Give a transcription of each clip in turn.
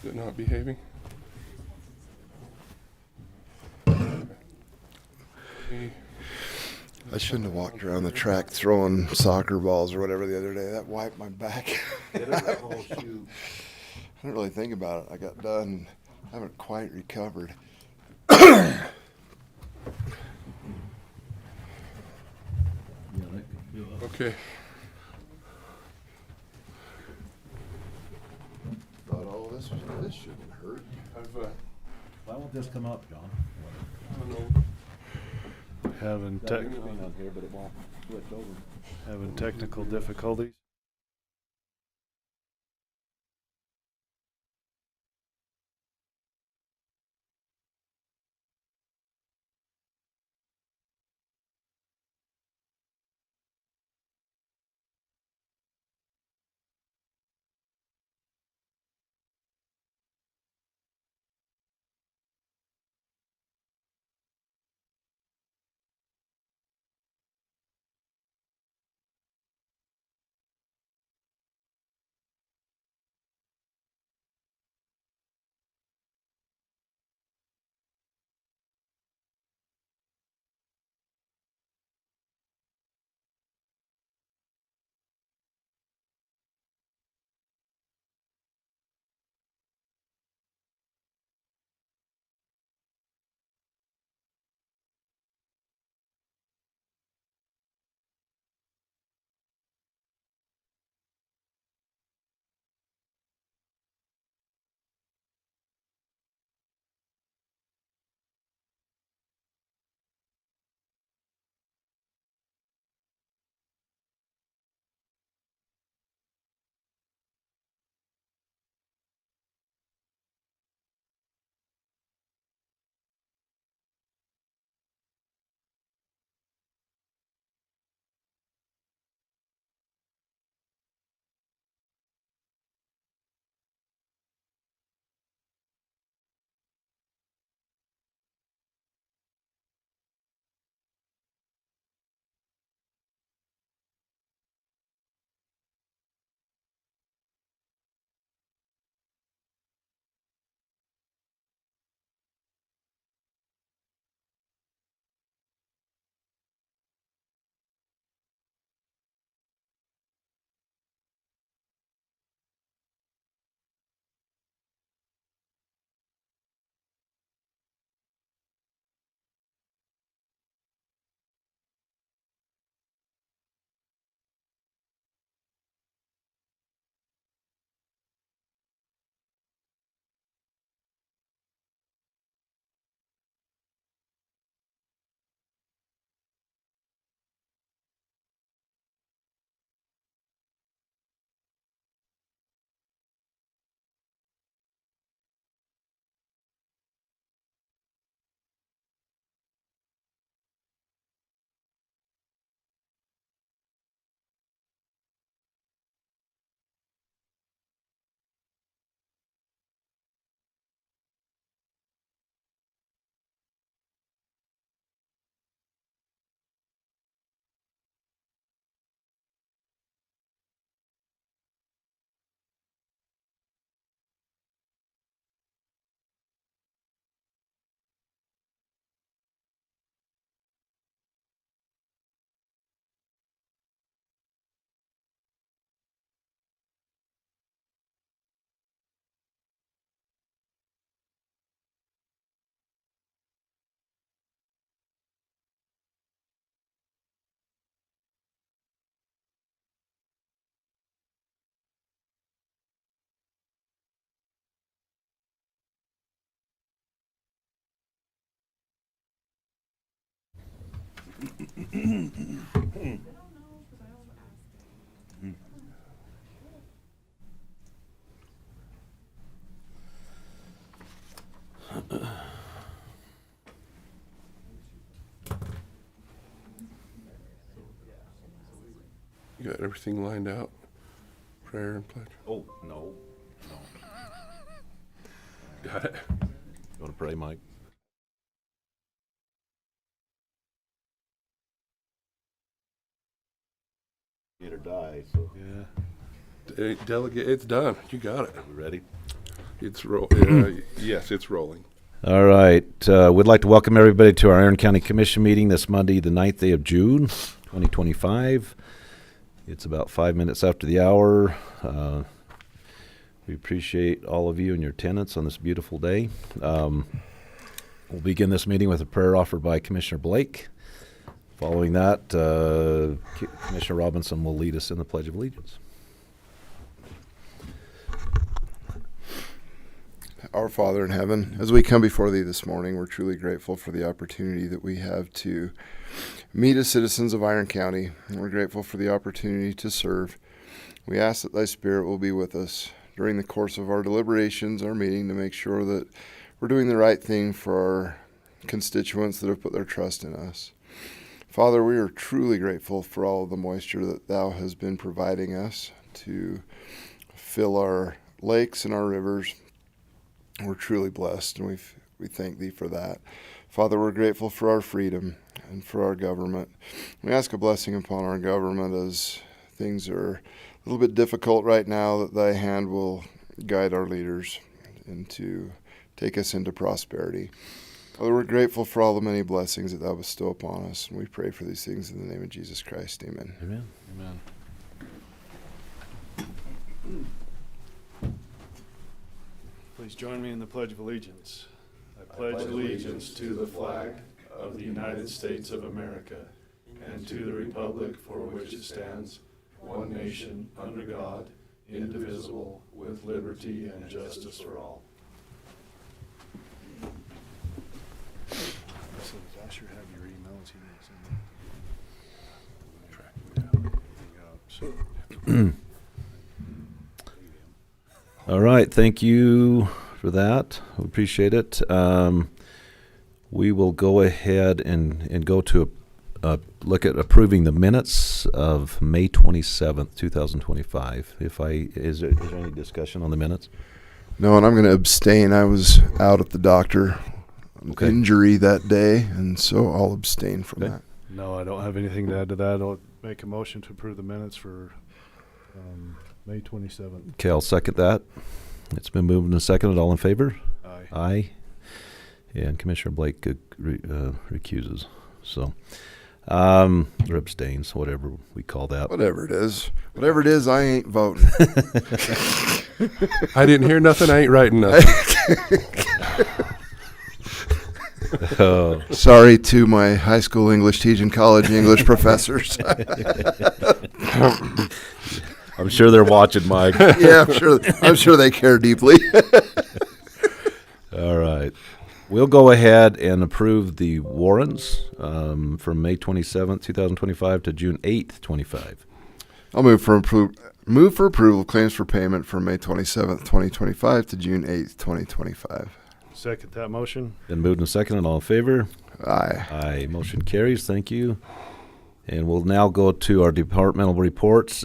Is it not behaving? I shouldn't have walked around the track throwing soccer balls or whatever the other day. That wiped my back. I didn't really think about it. I got done. I haven't quite recovered. Okay. Thought all this shouldn't hurt. Why won't this come up, John? I don't know. Having on here, but it won't switch over. having technical difficulties. You got everything lined out? Prayer and pledge? Oh, no. Got it. You want to pray, Mike? Get or die, so. Yeah. Delegate, it's done. You got it. We ready? Yes, it's rolling. All right. We'd like to welcome everybody to our Iron County Commission meeting this Monday, the 9th day of June, 2025. It's about 5 minutes after the hour. We appreciate all of you and your attendance on this beautiful day. We'll begin this meeting with a prayer offered by Commissioner Blake. Following that, Commissioner Robinson will lead us in the Pledge of Allegiance. Our Father in heaven, as we come before thee this morning, we're truly grateful for the opportunity that we have to meet as citizens of Iron County. And we're grateful for the opportunity to serve. We ask that thy Spirit will be with us during the course of our deliberations, our meeting, to make sure that we're doing the right thing for our constituents that have put their trust in us. Father, we are truly grateful for all of the moisture that thou has been providing us to fill our lakes and our rivers. We're truly blessed, and we thank thee for that. Father, we're grateful for our freedom and for our government. We ask a blessing upon our government as things are a little bit difficult right now, that thy hand will guide our leaders and to take us into prosperity. Father, we're grateful for all the many blessings that thou bestow upon us, and we pray for these things in the name of Jesus Christ. Amen. Amen. Amen. Please join me in the Pledge of Allegiance. I pledge allegiance to the flag of the United States of America and to the republic for which it stands, one nation, under God, indivisible, with liberty and justice for all. So I sure have your emails. All right, thank you for that. We appreciate it. We will go ahead and go to look at approving the minutes of May 27th, 2025. Is there any discussion on the minutes? No, and I'm going to abstain. I was out at the doctor, Okay. injury that day, and so I'll abstain from Okay. that. No, I don't have anything to add to that. I'll make a motion to approve the minutes for May 27th. Okay, I'll second that. It's been moved and seconded. All in favor? Aye. Aye. And Commissioner Blake recuses. So, or abstains, whatever we call that. Whatever it is, I ain't voting. I didn't hear nothing. I ain't writing nothing. Oh. Sorry to my high school English teaching, college English professors. I'm sure they're watching, Mike. Yeah, I'm sure they care deeply. All right. We'll go ahead and approve the warrants from May 27th, 2025 to June 8th, 25. I'll move for approval of claims for payment from May 27th, 2025 to June 8th, 2025. Second that motion. Been moved and seconded. All in favor? Aye. Aye. Motion carries. Thank you. And we'll now go to our departmental reports.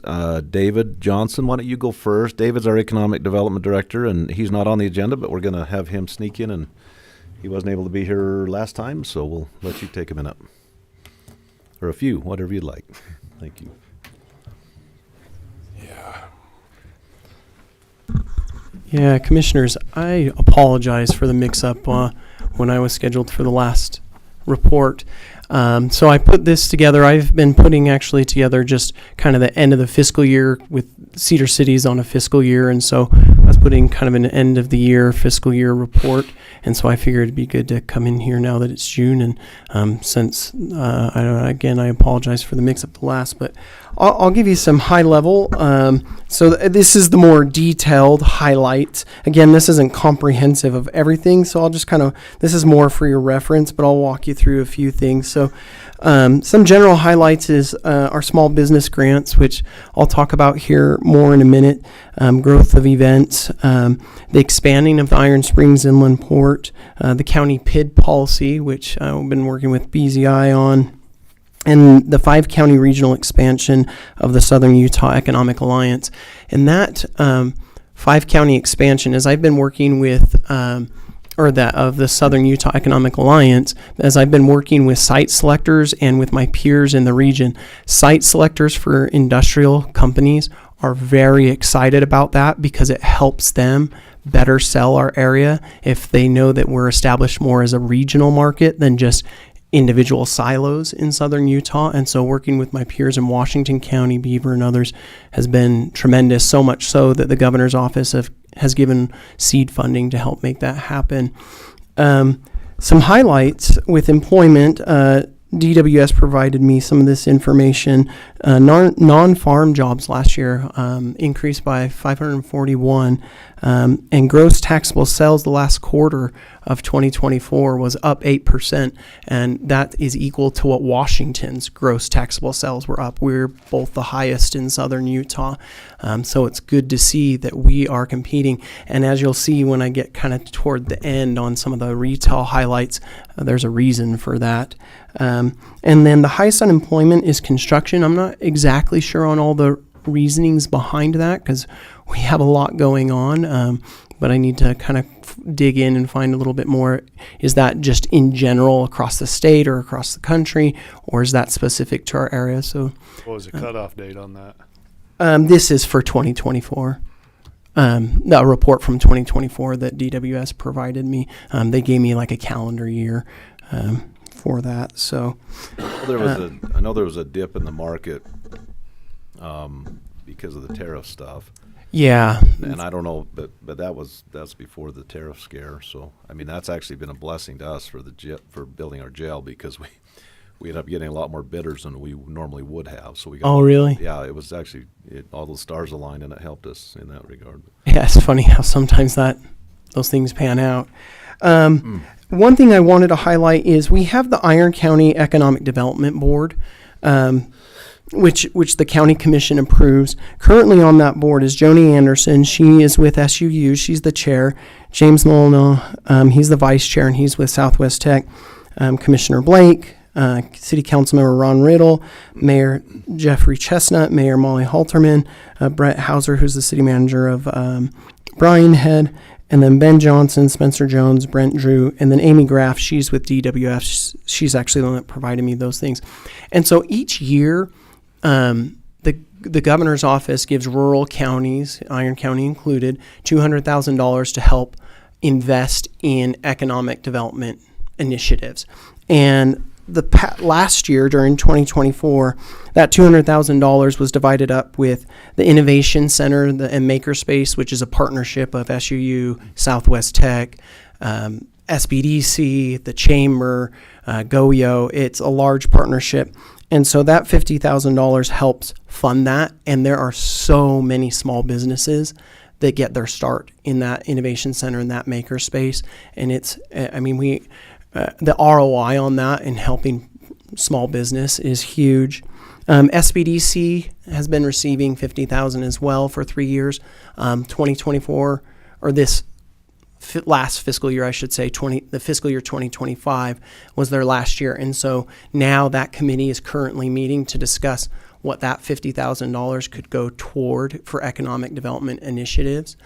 David Johnson, why don't you go first? David's our Economic Development Director, and he's not on the agenda, but we're going to have him sneak in, and he wasn't able to be here last time, so we'll let you take a minute. Or a few, whatever you'd like. Thank you. Yeah, Commissioners, I apologize for the mix-up when I was scheduled for the last report. So I put this together. I've been putting actually together just kind of the end of the fiscal year with Cedar City's on a fiscal year, and so I was putting kind of an end of the year fiscal year report, and so I figured it'd be good to come in here now that it's June, and since I apologize for the mix-up the last, but I'll give you some high level. So this is the more detailed highlights. Again, this isn't comprehensive of everything, so I'll just this is more for your reference, but I'll walk you through a few things. So some general highlights is our small business grants, which I'll talk about here more in a minute, growth of events, the expanding of the Iron Springs Inland Port, the county PID policy, which I've been working with BZI on, and the 5-county regional expansion of the Southern Utah Economic Alliance. And that 5-county expansion, as I've been working with of the Southern Utah Economic Alliance, as I've been working with site selectors and with my peers in the region. Site selectors for industrial companies are very excited about that because it helps them better sell our area if they know that we're established more as a regional market than just individual silos in southern Utah. And so working with my peers in Washington County, Beaver, and others has been tremendous, so much so that the governor's office has given seed funding to help make that happen. Some highlights with employment. DWS provided me some of this information. Non-farm jobs last year increased by 541, and gross taxable sales the last quarter of 2024 was up 8%, and that is equal to what Washington's gross taxable sales were up. We're both the highest in southern Utah, so it's good to see that we are competing. And as you'll see when I get kind of toward the end on some of the retail highlights, there's a reason for that. And then the highest unemployment is construction. I'm not exactly sure on all the reasonings behind that because we have a lot going on, but I need to kind of dig in and find a little bit more. Is that just in general across the state or across the country, or is that specific to our area? So, What was the cutoff date on that? this is for 2024. A report from 2024 that DWS provided me. They gave me like a calendar year for that. So I know there was a dip in the market because of the tariff stuff. yeah, And I don't know, but that's before the tariff scare. So I mean, that's actually been a blessing to us for building our jail, because we ended up getting a lot more bidders than we normally would have. So we got, oh really? yeah, it was actually all those stars aligned, and it helped us in that regard. Yeah, it's funny how sometimes those things pan out. One thing I wanted to highlight is we have the Iron County Economic Development Board, which the county commission approves. Currently on that board is Joni Anderson. She is with SUU. She's the chair. James Molyneux, he's the vice chair, and he's with Southwest Tech. Commissioner Blake, City Councilmember Ron Riddle, Mayor Jeffrey Chestnut, Mayor Molly Halterman, Brett Hauser, who's the city manager of Bryan Head, and then Ben Johnson, Spencer Jones, Brent Drew, and then Amy Graff. She's with DWF. She's actually the one that provided me those things. And so each year, the governor's office gives rural counties, Iron County included, $200,000 to help invest in economic development initiatives. And last year, during 2024, that $200,000 was divided up with the Innovation Center and Makerspace, which is a partnership of SUU, Southwest Tech, SBDC, the Chamber, GoYo. It's a large partnership. And so that $50,000 helps fund that. And there are so many small businesses that get their start in that Innovation Center and that Makerspace. And the ROI on that in helping small business is huge. SBDC has been receiving $50,000 as well for 3 years. 2024, or this last fiscal year, I should say, the fiscal year 2025 was their last year. And so now that committee is currently meeting to discuss what that $50,000 could go toward for economic development initiatives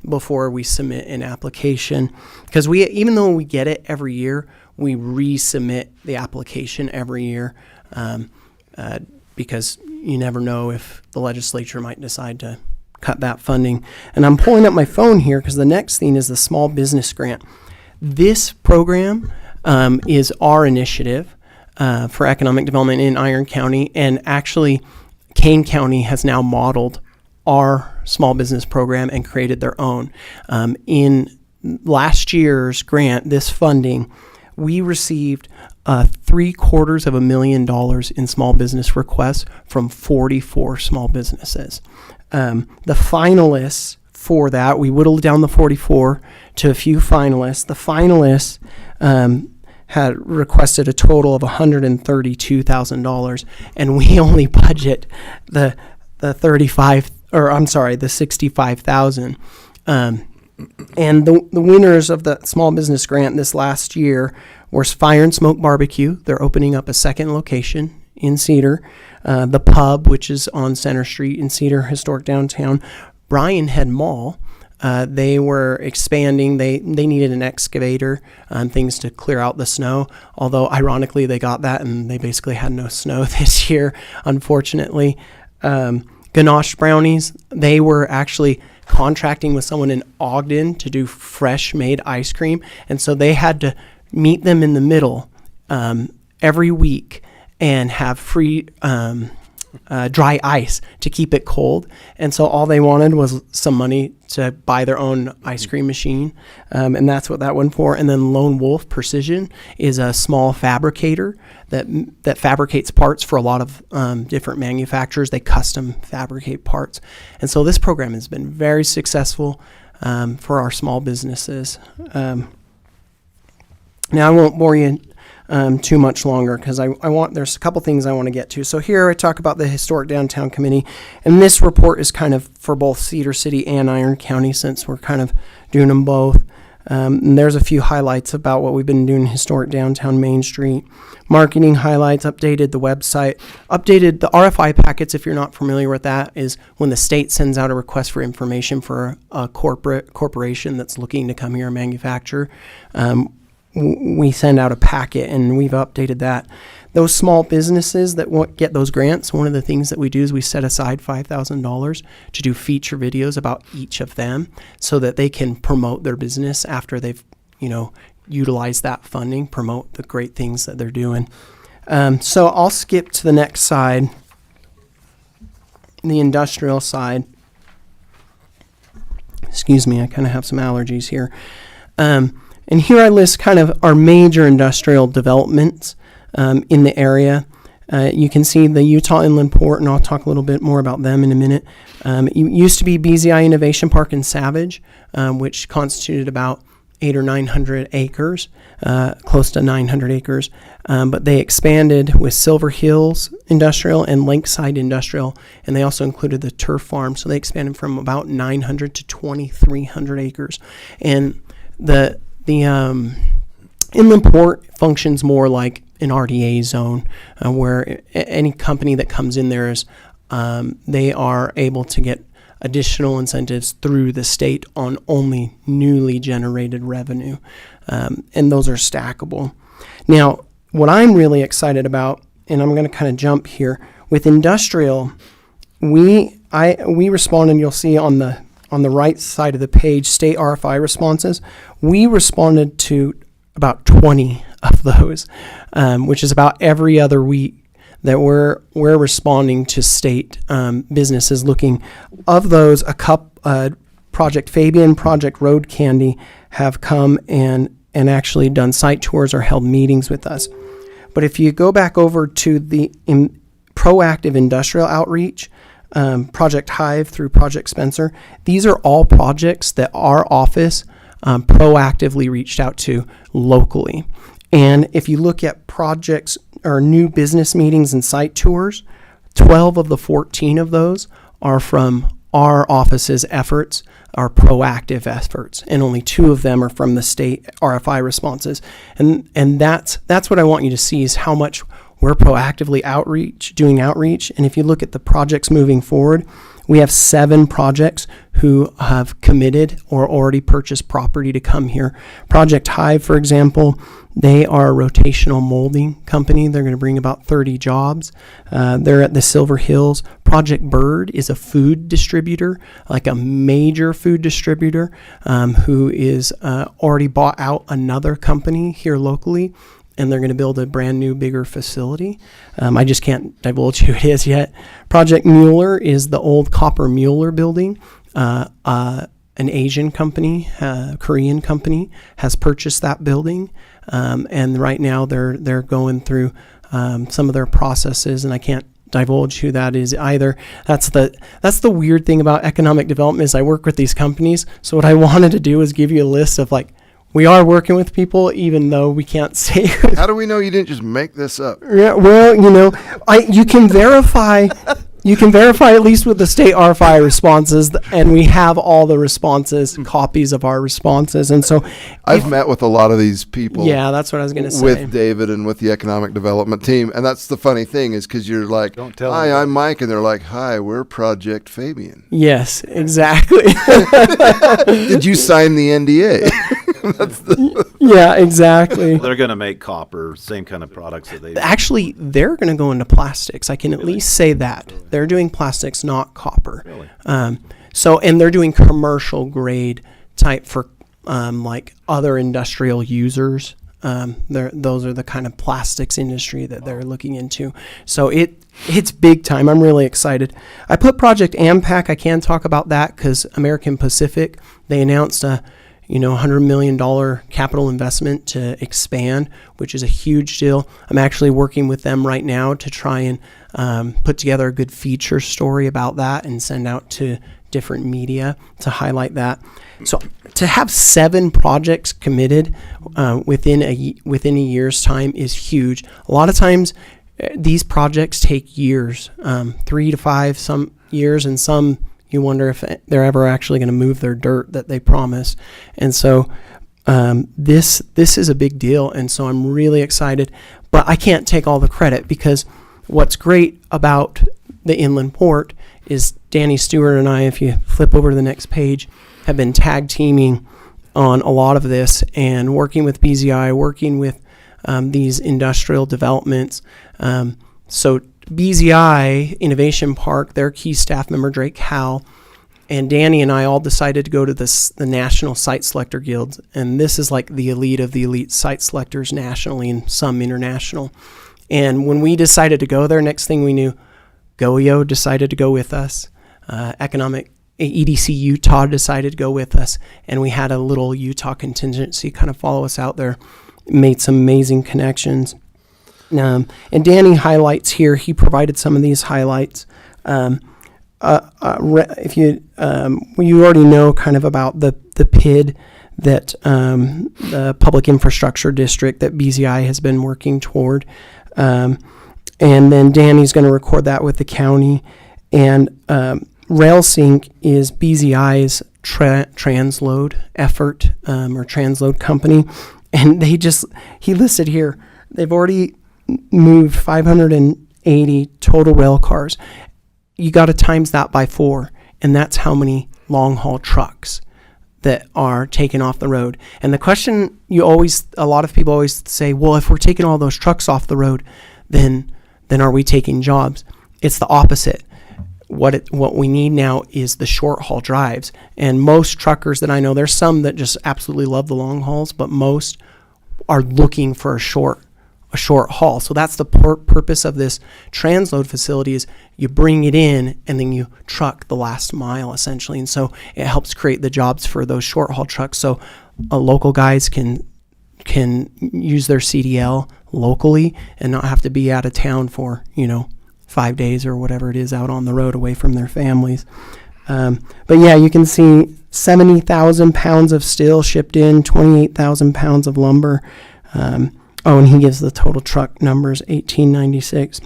before we submit an application. Because even though we get it every year, we resubmit the application every year because you never know if the legislature might decide to cut that funding. And I'm pulling up my phone here because the next thing is the small business grant. This program is our initiative for economic development in Iron County, and actually Kane County has now modeled our small business program and created their own. In last year's grant, this funding, we received $750,000 in small business requests from 44 small businesses. The finalists for that, we whittled down the 44 to a few finalists. The finalists had requested a total of $132,000, and we only budget the $65,000. And the winners of the small business grant this last year were Fire and Smoke Barbecue. They're opening up a second location in Cedar. The Pub, which is on Center Street in Cedar, historic downtown. Bryan Head Mall. They were expanding. They needed an excavator and things to clear out the snow. Although, ironically, they got that and they basically had no snow this year, unfortunately. ganache brownies. They were actually contracting with someone in Ogden to do fresh made ice cream. And so they had to meet them in the middle every week and have free dry ice to keep it cold. And so all they wanted was some money to buy their own ice cream machine. And that's what that went for. And then Lone Wolf Precision is a small fabricator that fabricates parts for a lot of different manufacturers. They custom fabricate parts. And so this program has been very successful for our small businesses. Now I won't bore you too much longer because there's a couple things I want to get to. So here I talk about the Historic Downtown Committee, and this report is kind of for both Cedar City and Iron County since we're kind of doing them both. And there's a few highlights about what we've been doing in Historic Downtown Main Street. Marketing highlights, updated the website, updated the RFI packets. If you're not familiar with that, is when the state sends out a request for information for a corporation that's looking to come here and manufacture. We send out a packet, and we've updated that. Those small businesses that get those grants, one of the things that we do is we set aside $5,000 to do feature videos about each of them so that they can promote their business after they've, utilized that funding, promote the great things that they're doing. So I'll skip to the next side, the industrial side. Excuse me, I kind of have some allergies here. And here I list kind of our major industrial developments in the area. You can see the Utah Inland Port, and I'll talk a little bit more about them in a minute. It used to be BZI Innovation Park in Savage, which constituted about 800 or 900 acres, close to 900 acres. But they expanded with Silver Hills Industrial and Lakeside Industrial, and they also included the turf farm. So they expanded from about 900 to 2,300 acres. And the Inland Port functions more like an RDA zone, where any company that comes in there is they are able to get additional incentives through the state on only newly generated revenue, and those are stackable. Now, what I'm really excited about, and I'm going to kind of jump here with industrial, we responded. You'll see on the right side of the page, state RFI responses. We responded to about 20 of those, which is about every other week that we're responding to state businesses looking. Of those, Project Fabian, Project Road Candy have come and actually done site tours or held meetings with us. But if you go back over to the proactive industrial outreach, Project Hive through Project Spencer, these are all projects that our office proactively reached out to locally. And if you look at projects or new business meetings and site tours, 12 of the 14 of those are from our office's efforts, our proactive efforts, and only 2 of them are from the state RFI responses. And that's what I want you to see, is how much we're proactively doing outreach. And if you look at the projects moving forward, we have 7 projects who have committed or already purchased property to come here. Project Hive, for example, they are a rotational molding company. They're going to bring about 30 jobs. They're at the Silver Hills. Project Bird is a food distributor, like a major food distributor, who is already bought out another company here locally, and they're going to build a brand new, bigger facility. I just can't divulge who it is yet. Project Mueller is the old Copper Mueller building. An Asian company, Korean company, has purchased that building, and right now they're going through some of their processes, and I can't divulge who that is either. That's the weird thing about economic development, is I work with these companies. So what I wanted to do is give you a list of, like, we are working with people, even though we can't say. How do we know you didn't just make this up? Yeah, well, you can verify. You can verify at least with the state RFI responses, and we have all the responses, copies of our responses. And so I've met with a lot of these people. Yeah, that's what I was going to say. With David and with the economic development team. And that's the funny thing, is because you're like, Don't tell hi, them. I'm Mike. And they're like, hi, we're Project Fabian. Yes, exactly. Did you sign the NDA? Yeah, exactly. They're going to make copper, same kind of products that they. Actually, they're going to go into plastics. I can at least say that. They're doing plastics, not copper. Really? And they're doing commercial grade type for like other industrial users. Those are the kind of plastics industry that they're looking into. So it's big time. I'm really excited. I put Project AMPAC. I can talk about that because American Pacific, they announced a $100 million capital investment to expand, which is a huge deal. I'm actually working with them right now to try and put together a good feature story about that and send out to different media to highlight that. So to have 7 projects committed within a year's time is huge. A lot of times these projects take years, 3 to 5 some years, and some you wonder if they're ever actually going to move their dirt that they promised. And so this is a big deal, and so I'm really excited. But I can't take all the credit because what's great about the inland port is Danny Stewart and I, if you flip over to the next page, have been tag teaming on a lot of this and working with BZI, working with these industrial developments. So BZI Innovation Park, their key staff member, Drake Howell, and Danny and I all decided to go to the National Site Selector Guilds. And this is like the elite of the elite site selectors nationally and some international. And when we decided to go there, next thing we knew, GOEO decided to go with us. EDC Utah decided to go with us. And we had a little Utah contingency kind of follow us out there. Made some amazing connections. And Danny highlights here, he provided some of these highlights. If you already know kind of about the PID that the Public Infrastructure District that BZI has been working toward. And then Danny's going to record that with the county. And RailSync is BZI's transload effort or transload company. And he listed here, they've already moved 580 total rail cars. You got to times that by 4, and that's how many long haul trucks that are taken off the road. And the question a lot of people always say, well, if we're taking all those trucks off the road, then are we taking jobs? It's the opposite. What we need now is the short haul drives. And most truckers that I know, there's some that just absolutely love the long hauls, but most are looking for a short haul. So that's the purpose of this transload facility is you bring it in and then you truck the last mile essentially. And so it helps create the jobs for those short haul trucks. So local guys can use their CDL locally and not have to be out of town for, 5 days or whatever it is out on the road away from their families. But yeah, you can see 70,000 pounds of steel shipped in, 28,000 pounds of lumber. And he gives the total truck numbers, 1896.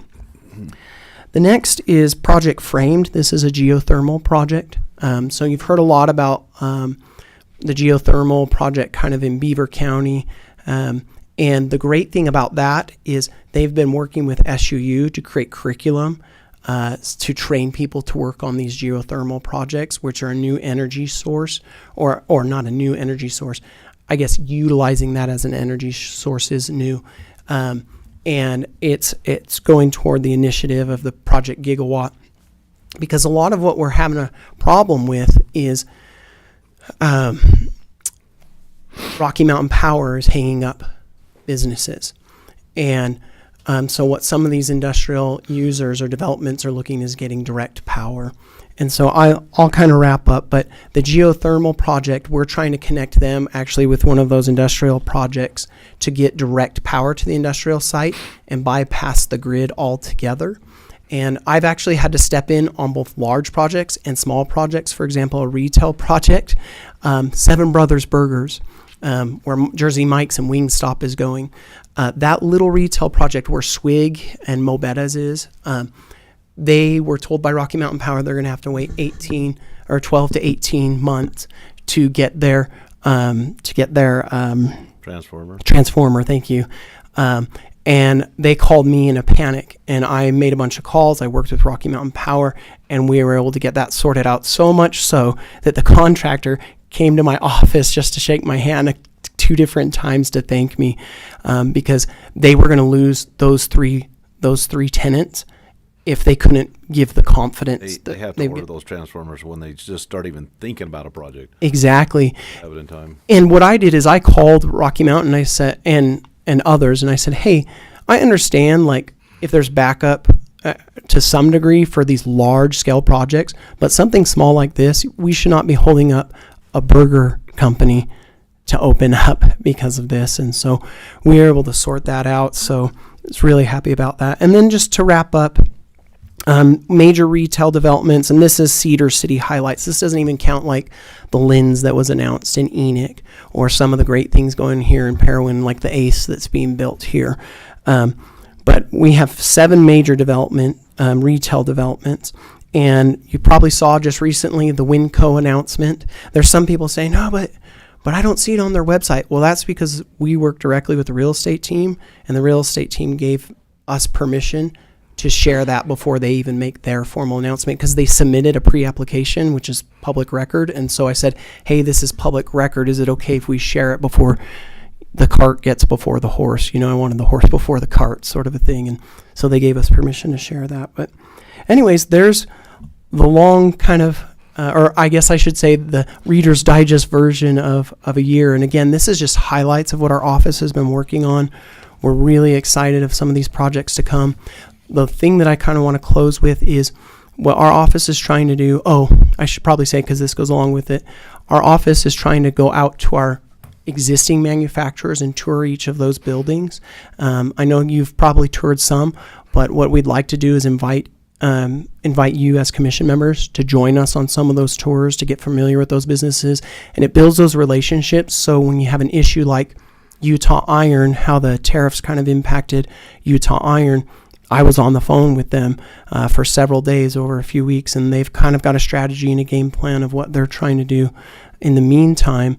The next is Project Framed. This is a geothermal project. So you've heard a lot about the geothermal project kind of in Beaver County. And the great thing about that is they've been working with SUU to create curriculum to train people to work on these geothermal projects, which are a new energy source, or not a new energy source. I guess utilizing that as an energy source is new. And it's going toward the initiative of the Project Gigawatt, because a lot of what we're having a problem with is Rocky Mountain Power is hanging up businesses. And so what some of these industrial users or developments are looking is getting direct power. And so I'll kind of wrap up, but the geothermal project, we're trying to connect them actually with one of those industrial projects to get direct power to the industrial site and bypass the grid altogether. And I've actually had to step in on both large projects and small projects. For example, a retail project, Seven Brothers Burgers, where Jersey Mike's and Wingstop is going. That little retail project where Swig and Mobetta's is, they were told by Rocky Mountain Power they're going to have to wait 12 to 18 months to get their transformer. Thank you. And they called me in a panic, and I made a bunch of calls. I worked with Rocky Mountain Power, and we were able to get that sorted out, so much so that the contractor came to my office just to shake my hand 2 different times to thank me because they were going to lose those three tenants if they couldn't give the confidence. They have to order those transformers when they just start even thinking about a project. Exactly. Have it in time. And what I did is I called Rocky Mountain. I said, and others, and I said, hey, I understand like if there's backup to some degree for these large scale projects, but something small like this, we should not be holding up a burger company to open up because of this. And so we were able to sort that out. So I was really happy about that. And then just to wrap up, major retail developments, and this is Cedar City highlights. This doesn't even count like the Linz that was announced in Enoch, or some of the great things going here in Parowan, like the Ace that's being built here. But we have 7 major retail developments. And you probably saw just recently the Winco announcement. There's some people saying, no, but I don't see it on their website. Well, that's because we work directly with the real estate team, and the real estate team gave us permission to share that before they even make their formal announcement, because they submitted a pre-application, which is public record. And so I said, hey, this is public record. Is it okay if we share it before the cart gets before the horse? I wanted the horse before the cart, sort of a thing. And so they gave us permission to share that. But anyways, there's the long kind of, or I guess I should say the Reader's Digest version of a year. And again, this is just highlights of what our office has been working on. We're really excited of some of these projects to come. The thing that I kind of want to close with is what our office is trying to do. Oh, I should probably say, because this goes along with it, our office is trying to go out to our existing manufacturers and tour each of those buildings. I know you've probably toured some, but what we'd like to do is invite you as commission members to join us on some of those tours to get familiar with those businesses, and it builds those relationships. So when you have an issue like Utah Iron, how the tariffs kind of impacted Utah Iron, I was on the phone with them for several days over a few weeks, and they've kind of got a strategy and a game plan of what they're trying to do in the meantime.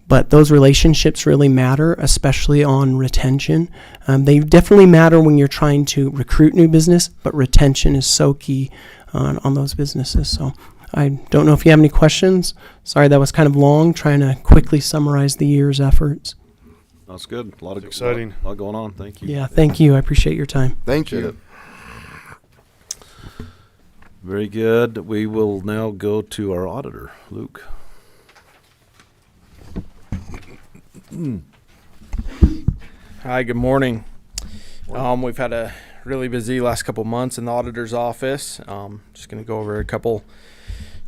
But those relationships really matter, especially on retention. They definitely matter when you're trying to recruit new business, but retention is so key on those businesses. So I don't know if you have any questions. Sorry, that was kind of long, trying to quickly summarize the year's efforts. That's good. A lot of Exciting. A lot going on. Thank you. Yeah, thank you. I appreciate your time. Thank Appreciate you. it. Very good. We will now go to our auditor, Luke. Hi, good morning. We've had a really busy last couple months in the auditor's office. Just going to go over a couple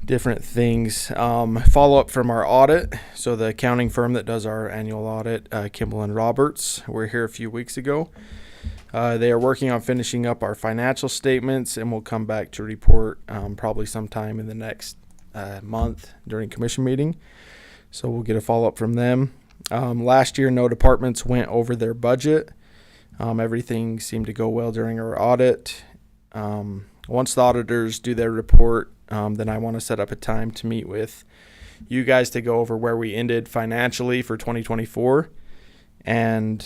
different things. Follow up from our audit. So the accounting firm that does our annual audit, Kimball and Roberts, were here a few weeks ago. They are working on finishing up our financial statements, and we'll come back to report probably sometime in the next month during commission meeting. So we'll get a follow-up from them. Last year, no departments went over their budget. Everything seemed to go well during our audit. Once the auditors do their report, then I want to set up a time to meet with you guys to go over where we ended financially for 2024 and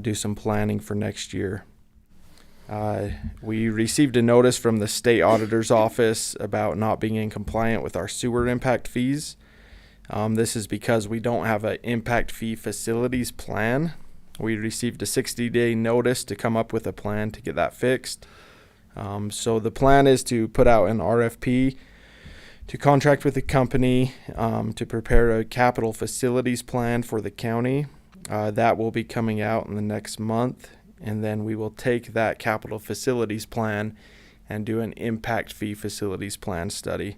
do some planning for next year. We received a notice from the state auditor's office about not being in compliant with our sewer impact fees. This is because we don't have an impact fee facilities plan. We received a 60-day notice to come up with a plan to get that fixed. So the plan is to put out an RFP to contract with a company to prepare a capital facilities plan for the county. That will be coming out in the next month, and then we will take that capital facilities plan and do an impact fee facilities plan study.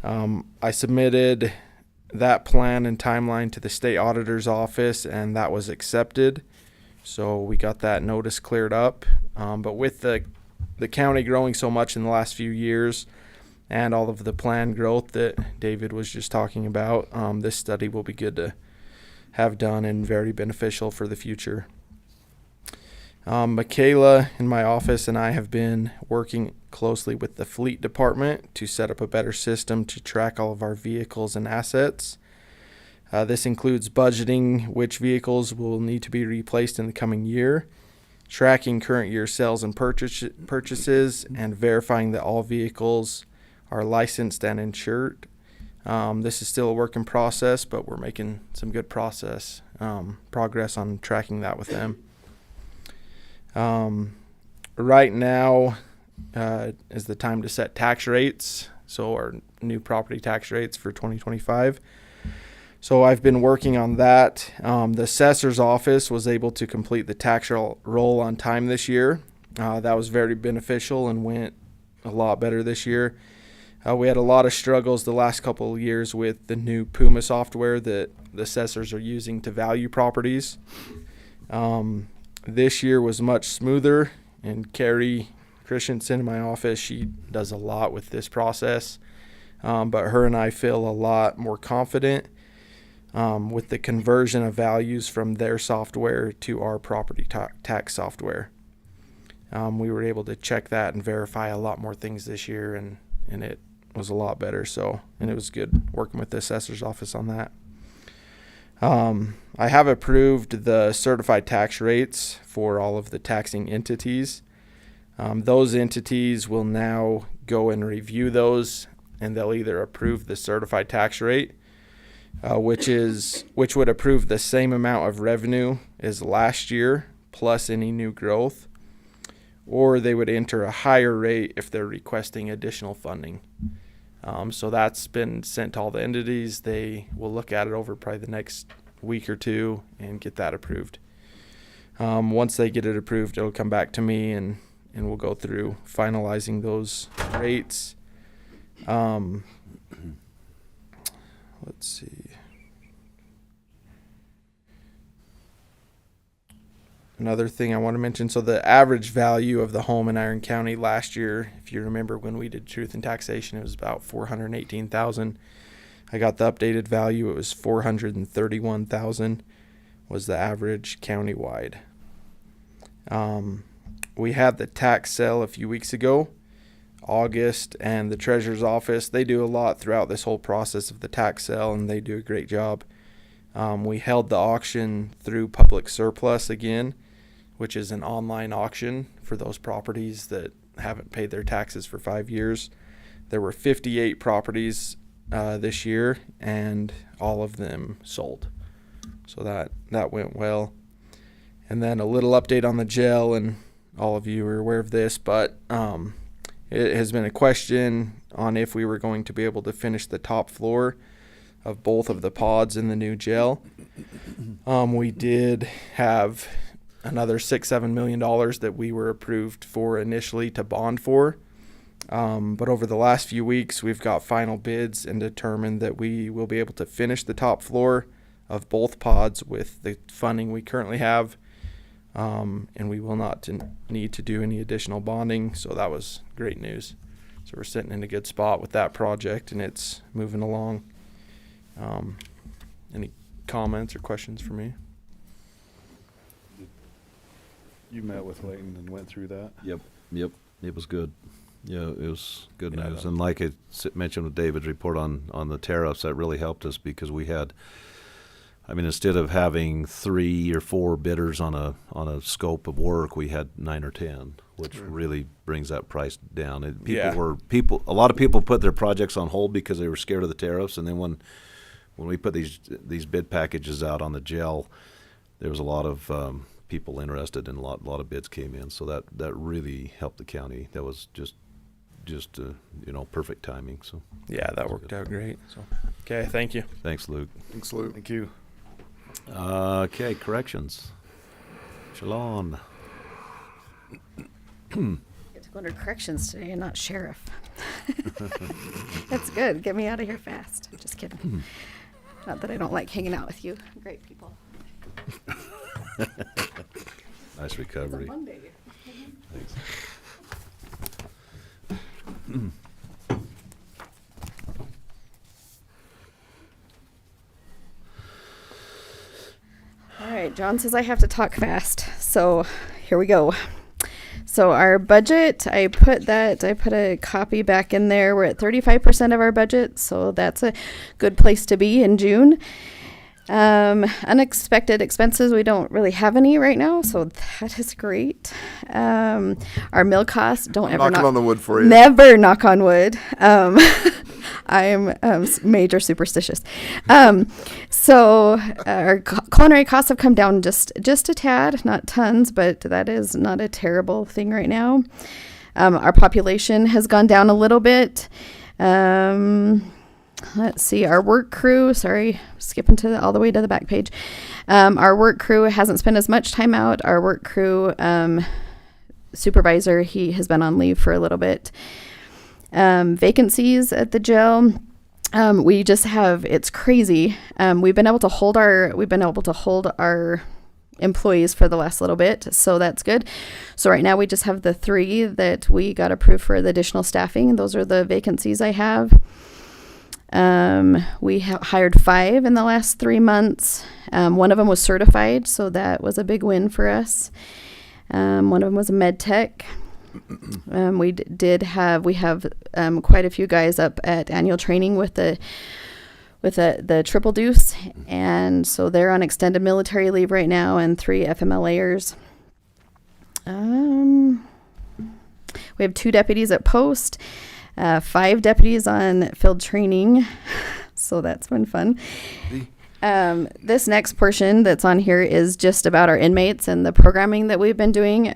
I submitted that plan and timeline to the state auditor's office, and that was accepted. So we got that notice cleared up. But with the county growing so much in the last few years and all of the planned growth that David was just talking about, this study will be good to have done and very beneficial for the future. Michaela in my office and I have been working closely with the fleet department to set up a better system to track all of our vehicles and assets. This includes budgeting which vehicles will need to be replaced in the coming year, tracking current year sales and purchases, and verifying that all vehicles are licensed and insured. This is still a work in process, but we're making some good progress on tracking that with them. Right now is the time to set tax rates, so our new property tax rates for 2025. So I've been working on that. The assessor's office was able to complete the tax roll on time this year. That was very beneficial and went a lot better this year. We had a lot of struggles the last couple of years with the new Puma software that the assessors are using to value properties. This year was much smoother, and Carrie Christensen in my office, she does a lot with this process. But her and I feel a lot more confident with the conversion of values from their software to our property tax software. We were able to check that and verify a lot more things this year, and it was a lot better. And it was good working with the assessor's office on that. I have approved the certified tax rates for all of the taxing entities. Those entities will now go and review those, and they'll either approve the certified tax rate, which would approve the same amount of revenue as last year plus any new growth, or they would enter a higher rate if they're requesting additional funding. So that's been sent to all the entities. They will look at it over probably the next week or two and get that approved. Once they get it approved, it'll come back to me, and we'll go through finalizing those rates. Let's see. Another thing I want to mention, so the average value of the home in Iron County last year, if you remember when we did truth and taxation, it was about $418,000. I got the updated value, it was $431,000 was the average countywide. We had the tax sale a few weeks ago. August and the treasurer's office, they do a lot throughout this whole process of the tax sale, and they do a great job. We held the auction through Public Surplus again, which is an online auction for those properties that haven't paid their taxes for 5 years. There were 58 properties this year, and all of them sold. So that went well. And then a little update on the jail, and all of you are aware of this, but it has been a question on if we were going to be able to finish the top floor of both of the pods in the new jail. We did have another $6-7 million that we were approved for initially to bond for. But over the last few weeks, we've got final bids and determined that we will be able to finish the top floor of both pods with the funding we currently have. And we will not need to do any additional bonding. So that was great news. So we're sitting in a good spot with that project, and it's moving along. Any comments or questions for me? You met with Leighton and went through that? Yep. It was good. Yeah, it was good Yeah, news. And like I mentioned with David's report on the tariffs, that really helped us because we had, instead of having 3 or 4 bidders on a scope of work, we had 9 or 10, which really brings that price down. A lot of people put their projects on hold because they were scared of the tariffs, and then when we put these bid packages out on the jail, there was a lot of people interested, and a lot of bids came in. So that really helped the county. That was just perfect timing. So yeah, that worked out great. So okay, thank you. Thanks, Luke. Thanks, Luke. Thank you. Okay, corrections. Shalon. Get to go under corrections today and not sheriff. That's good. Get me out of here fast. Just kidding. Not that I don't like hanging out with you. Great people. Nice recovery. It's a Monday. Thanks. All right, John says I have to talk fast. So here we go. So our budget, I put a copy back in there. We're at 35% of our budget, so that's a good place to be in June. Unexpected expenses, we don't really have any right now, so that is great. Our mill costs, don't ever Knocking on the wood for you. Never knock on wood. I'm major superstitious. So our culinary costs have come down just a tad, not tons, but that is not a terrible thing right now. Our population has gone down a little bit. Let's see, our work crew, sorry, skipping all the way to the back page. Our work crew hasn't spent as much time out. Our work crew supervisor, he has been on leave for a little bit. Vacancies at the jail. We just have, it's crazy. We've been able to hold our employees for the last little bit, so that's good. So right now we just have the 3 that we got approved for the additional staffing, and those are the vacancies I have. We hired 5 in the last 3 months. One of them was certified, so that was a big win for us. One of them was a med tech. We have quite a few guys up at annual training with the Triple Deuce, and so they're on extended military leave right now, and 3 FMLAers. We have 2 deputies at post, 5 deputies on field training, so that's been fun. This next portion that's on here is just about our inmates and the programming that we've been doing.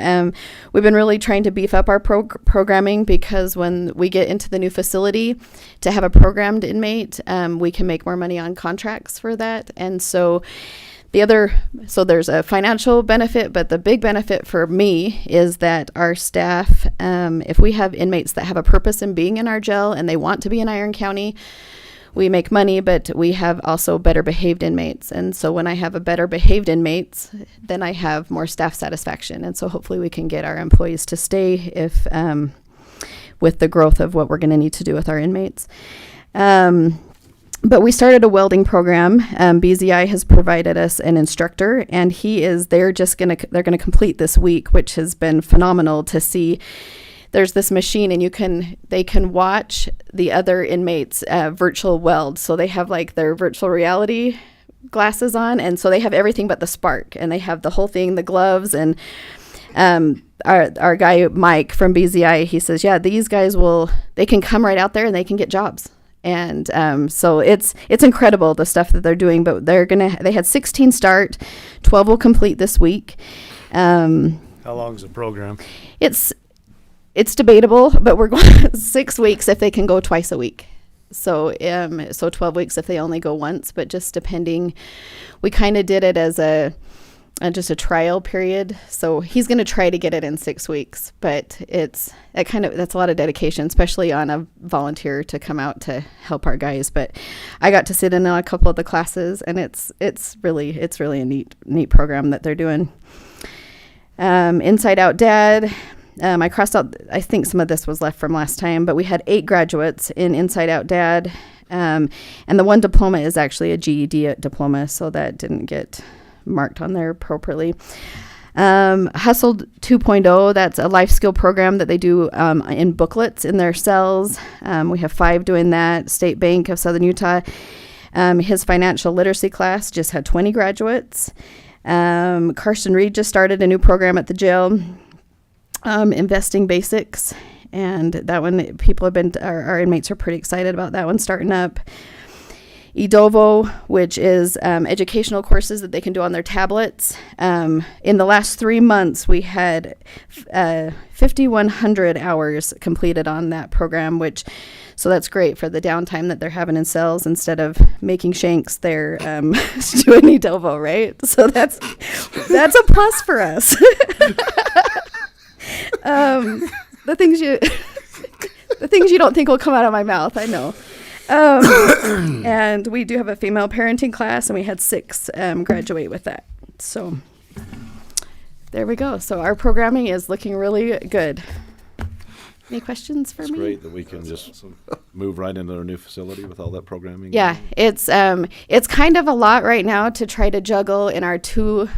We've been really trying to beef up our programming, because when we get into the new facility, to have a programmed inmate, we can make more money on contracts for that. And so there's a financial benefit, but the big benefit for me is that our staff, if we have inmates that have a purpose in being in our jail and they want to be in Iron County, we make money, but we have also better behaved inmates. And so when I have a better behaved inmates, then I have more staff satisfaction. And so hopefully we can get our employees to stay if with the growth of what we're going to need to do with our inmates. But we started a welding program. BZI has provided us an instructor, and they're going to complete this week, which has been phenomenal to see. There's this machine, and they can watch the other inmates virtual weld. So they have like their virtual reality glasses on, and so they have everything but the spark, and they have the whole thing, the gloves, and our guy Mike from BZI, he says, yeah, these guys they can come right out there and they can get jobs. And so it's incredible the stuff that they're doing, but they had 16 start, 12 will complete this week. How long's the program? It's debatable, but we're going 6 weeks if they can go twice a week. So 12 weeks if they only go once, but just depending, we kind of did it as just a trial period. So he's going to try to get it in 6 weeks, but that's a lot of dedication, especially on a volunteer to come out to help our guys. But I got to sit in on a couple of the classes, and it's really a neat program that they're doing. Inside Out Dad. I crossed out, I think some of this was left from last time, but we had 8 graduates in Inside Out Dad. And the one diploma is actually a GED diploma, so that didn't get marked on there appropriately. Hustle 2.0, that's a life skill program that they do in booklets in their cells. We have 5 doing that. State Bank of Southern Utah. His financial literacy class just had 20 graduates. Karsten Reed just started a new program at the jail. Investing Basics, and that one our inmates are pretty excited about that one starting up. Edovo, which is educational courses that they can do on their tablets. In the last 3 months, we had 5,100 hours completed on that program, so that's great for the downtime that they're having in cells. Instead of making shanks, they're doing Edovo, right? So that's a plus for us. The things you don't think will come out of my mouth, I know. And we do have a female parenting class, and we had 6 graduate with that. So there we go. So our programming is looking really good. Any questions for It's me? great that we can just move right into our new facility with all that programming. Yeah, it's kind of a lot right now to try to juggle in our two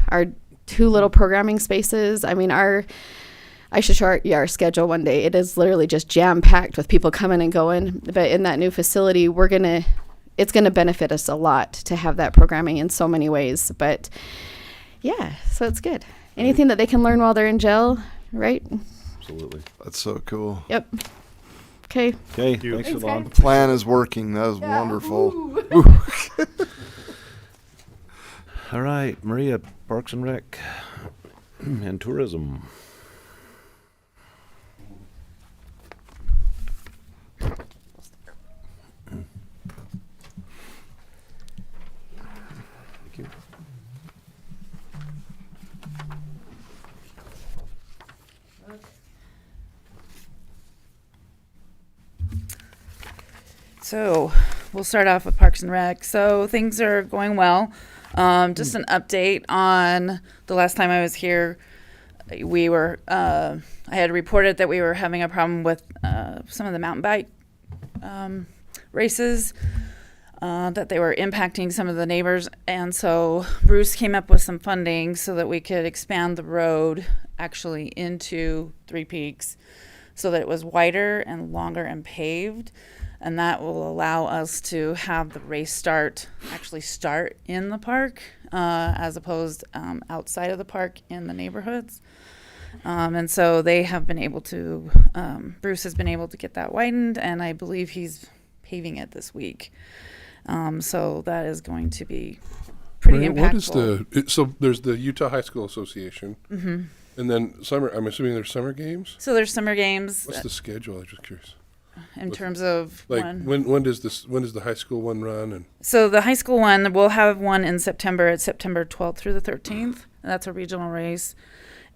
little programming spaces. I mean, I should show our schedule one day. It is literally just jam-packed with people coming and going. But in that new facility, it's gonna benefit us a lot to have that programming in so many ways. But yeah, so it's good. Anything that they can learn while they're in jail, right? Absolutely. That's so cool. Yep. Okay. Okay, you. thanks, Thanks, Siobhan. guys. Plan is working. That is wonderful. Woo. All right, Maria, Parks and Rec and Tourism. Thank you. So we'll start off with Parks and Rec. So things are going well. Just an update on the last time I was here. We were, I had reported that we were having a problem with some of the mountain bike races, that they were impacting some of the neighbors. And so Bruce came up with some funding so that we could expand the road actually into Three Peaks so that it was wider and longer and paved. And that will allow us to have the race actually start in the park, as opposed outside of the park in the neighborhoods. And so they have been able to, Bruce has been able to get that widened, and I believe he's paving it this week. So that is going to be pretty Maria, impactful. what is so there's the Utah High School Association, Mm-hmm. and then summer. I'm assuming there's summer games. So there's summer games What's the schedule? I'm just curious. in terms of Like when. when does the high school one run? And So the high school one, we'll have one in September. It's September 12th through the 13th. That's a regional race.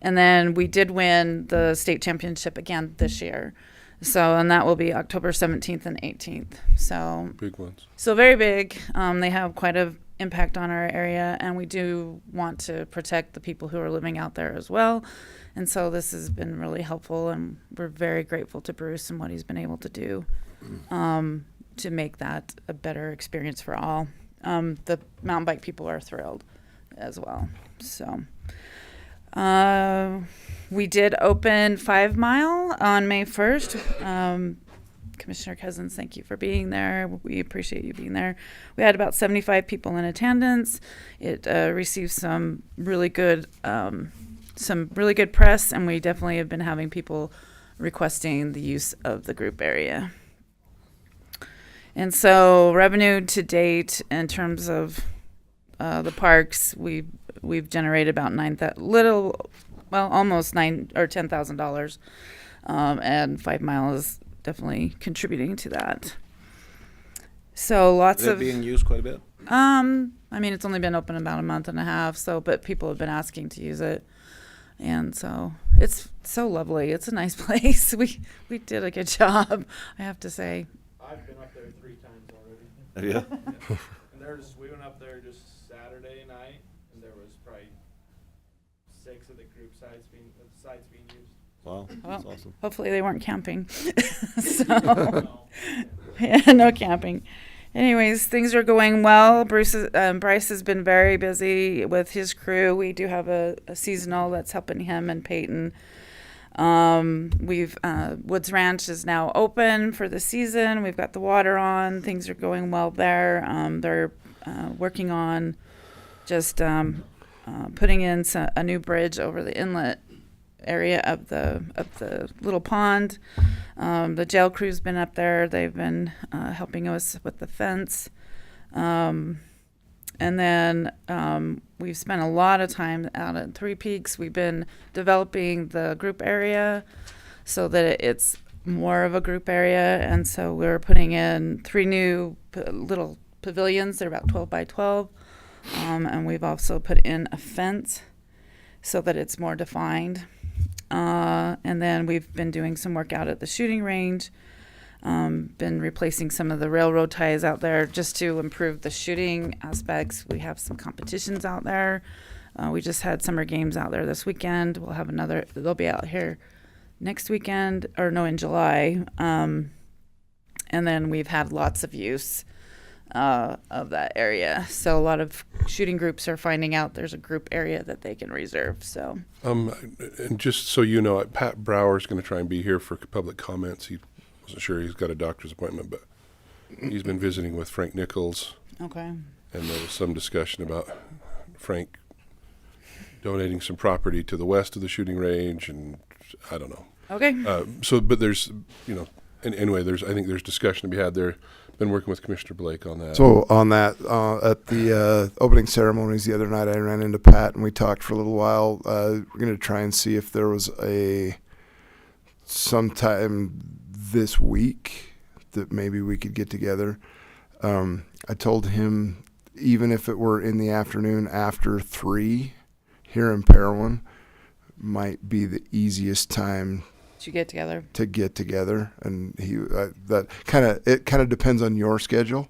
And then we did win the state championship again this year. So, and that will be October 17th and 18th. big ones. So very big. They have quite a impact on our area, and we do want to protect the people who are living out there as well. And so this has been really helpful, and we're very grateful to Bruce and what he's been able to do to make that a better experience for all. The mountain bike people are thrilled as well. So we did open 5 Mile on May 1st. Commissioner Cousins, thank you for being there. We appreciate you being there. We had about 75 people in attendance. It received some really good press, and we definitely have been having people requesting the use of the group area. And so revenue to date in terms of the parks, we've generated about almost $9,000 or $10,000, and 5 Mile is definitely contributing to that. So lots Is it of being used quite a bit? I mean, it's only been open about a month and a half, but people have been asking to use it. And so it's so lovely. It's a nice place. We did a good job, I have to say. I've been up there 3 times already. Yeah. And we went up there just Saturday night, and there was probably 6 of the group sites being used. Wow, that's awesome. Hopefully they weren't camping. So yeah, no camping. Anyways, things are going well. Bryce has been very busy with his crew. We do have a seasonal that's helping him and Peyton. Woods Ranch is now open for the season. We've got the water on. Things are going well there. They're working on just putting in a new bridge over the inlet area of the little pond. The jail crew's been up there. They've been helping us with the fence. And then we've spent a lot of time out at Three Peaks. We've been developing the group area so that it's more of a group area. And so we're putting in 3 new little pavilions. They're about 12 by 12. And we've also put in a fence so that it's more defined. And then we've been doing some work out at the shooting range, been replacing some of the railroad ties out there just to improve the shooting aspects. We have some competitions out there. We just had summer games out there this weekend. We'll have they'll be out here next weekend, in July. And then we've had lots of use of that area. So a lot of shooting groups are finding out there's a group area that they can reserve. So And just so you know, Pat Brower's going to try and be here for public comments. He wasn't sure, he's got a doctor's appointment, but he's been visiting with Frank Nichols, okay. and there was some discussion about Frank donating some property to the west of the shooting range, and I don't know. Okay. But there's, and anyway, I think there's discussion to be had there. Been working with Commissioner Blake on that. So on that, at the opening ceremonies the other night, I ran into Pat and we talked for a little while. We're going to try and see if there was sometime this week that maybe we could get together. I told him even if it were in the afternoon after 3 here in Parowan might be the easiest time To get together. to get together, and it kind of depends on your schedule.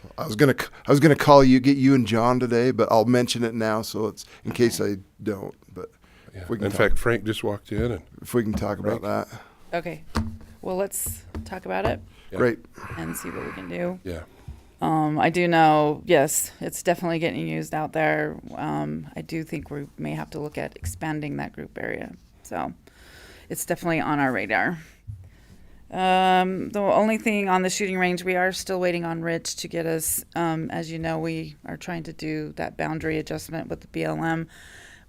So I was gonna call you, get you and John today, but I'll mention it now so it's in case I don't. But Yeah. if we can In talk- fact, Frank just walked in, and if we can talk about that, Okay. Well, let's talk about it Yeah. great. and see what we can do. yeah, I do know, yes, it's definitely getting used out there. I do think we may have to look at expanding that group area. So it's definitely on our radar. The only thing on the shooting range, we are still waiting on Rich to get us, as you know, we are trying to do that boundary adjustment with the BLM.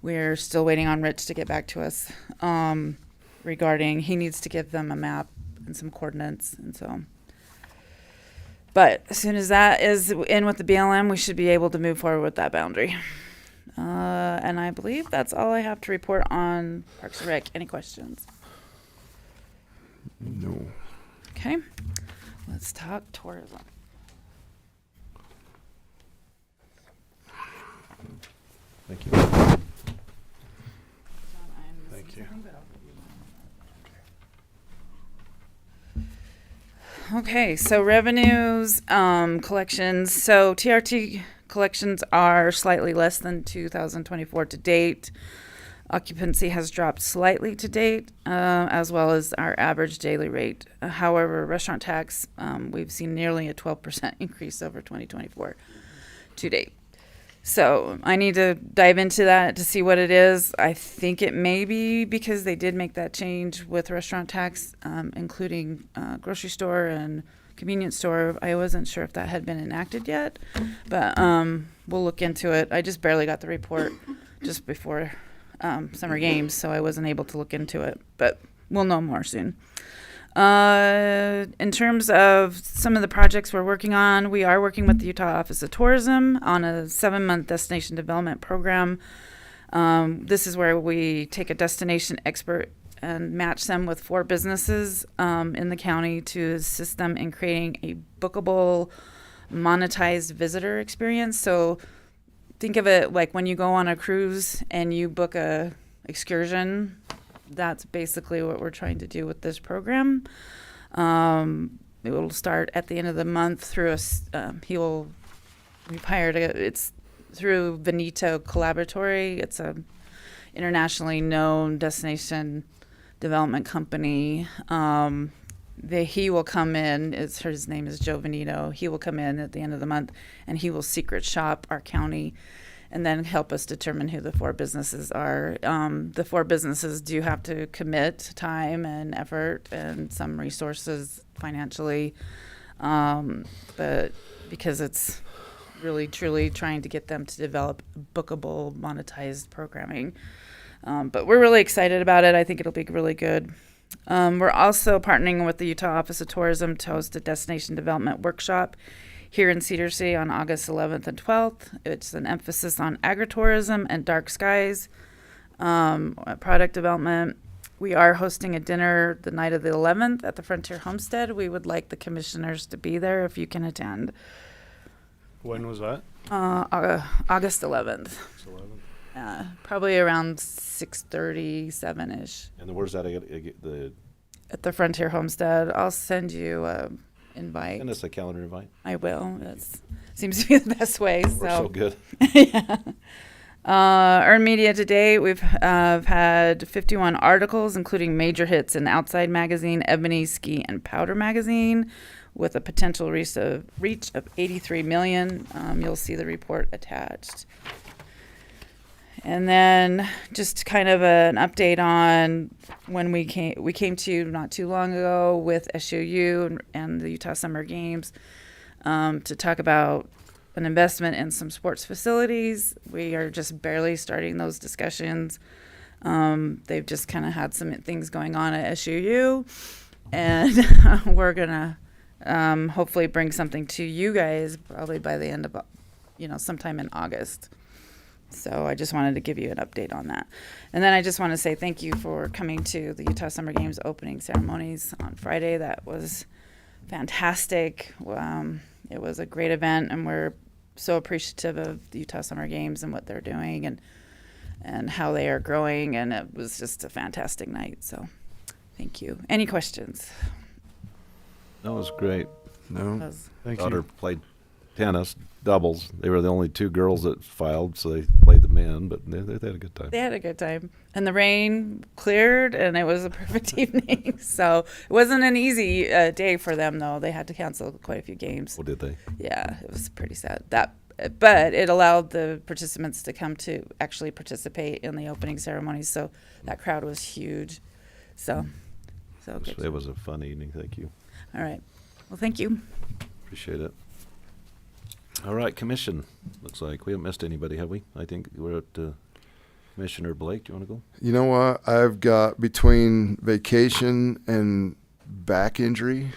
We're still waiting on Rich to get back to us regarding, he needs to give them a map and some coordinates, and so. But as soon as that is in with the BLM, we should be able to move forward with that boundary. And I believe that's all I have to report on Parks and Rec. Any questions? No. Okay, let's talk tourism. Thank you. Thank you. Okay, so revenues, collections. So TRT collections are slightly less than 2024 to date. Occupancy has dropped slightly to date, as well as our average daily rate. However, restaurant tax, we've seen nearly a 12% increase over 2024 to date. So I need to dive into that to see what it is. I think it may be because they did make that change with restaurant tax, including grocery store and convenience store. I wasn't sure if that had been enacted yet, but we'll look into it. I just barely got the report just before summer games, so I wasn't able to look into it, but we'll know more soon. In terms of some of the projects we're working on, we are working with the Utah Office of Tourism on a 7-month destination development program. This is where we take a destination expert and match them with 4 businesses in the county to assist them in creating a bookable, monetized visitor experience. So think of it like when you go on a cruise and you book a excursion. That's basically what we're trying to do with this program. It will start at the end of the month through it's through Veneto Collaboratory. It's a internationally known destination development company. He will come in, his name is Joe Veneto. He will come in at the end of the month and he will secret shop our county and then help us determine who the 4 businesses are. The 4 businesses do have to commit time and effort and some resources financially, but because it's really truly trying to get them to develop bookable, monetized programming. But we're really excited about it. I think it'll be really good. We're also partnering with the Utah Office of Tourism to host a destination development workshop here in Cedar City on August 11th and 12th. It's an emphasis on agritourism and dark skies, product development. We are hosting a dinner the night of the 11th at the Frontier Homestead. We would like the commissioners to be there if you can attend. When was that? August 11th. It's 11. Probably around 6:30, 7-ish And then where's that? at the Frontier Homestead. I'll send you invite. Send us a calendar invite. I will. That seems to be the best way. We're so good. Yeah. Earned media to date, we've had 51 articles, including major hits in Outside Magazine, Ebony, Ski, and Powder Magazine, with a potential reach of 83 million. You'll see the report attached. And then just kind of an update on when we came to you not too long ago with SUU and the Utah Summer Games to talk about an investment in some sports facilities. We are just barely starting those discussions. They've just kind of had some things going on at SUU. and we're gonna hopefully bring something to you guys probably by the end of sometime in August. So I just wanted to give you an update on that. And then I just want to say thank you for coming to the Utah Summer Games opening ceremonies on Friday. That was fantastic. It was a great event, and we're so appreciative of the Utah Summer Games and what they're doing and how they are growing. And it was just a fantastic night. So thank you. Any questions? That was great. No. Thank Daughter you. played tennis, doubles. They were the only 2 girls that filed, so they played the men, but they had a good time. They had a good time. And the rain cleared, and it was a perfect evening. So it wasn't an easy day for them, though. They had to cancel quite a few games. Well, did they? Yeah, it was pretty sad. But it allowed the participants to come to actually participate in the opening ceremonies. So that crowd was huge. So good. It was a fun evening. Thank you. All right. Well, thank you. Appreciate it. All right, commission. Looks like we haven't missed anybody, have we? I think we're at Commissioner Blake. Do you want to go? You know what? I've got between vacation and back injury.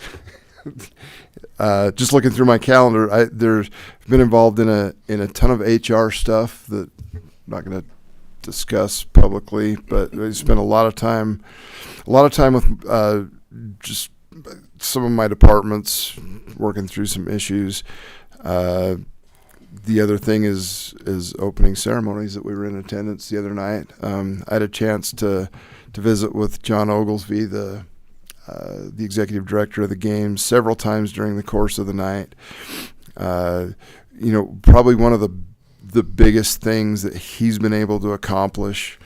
Just looking through my calendar, there's been involved in a ton of HR stuff that I'm not going to discuss publicly, but I spent a lot of time with just some of my departments working through some issues. The other thing is opening ceremonies that we were in attendance the other night. I had a chance to visit with John Oglesby, the executive director of the games, several times during the course of the night. Probably one of the biggest things that he's been able to accomplish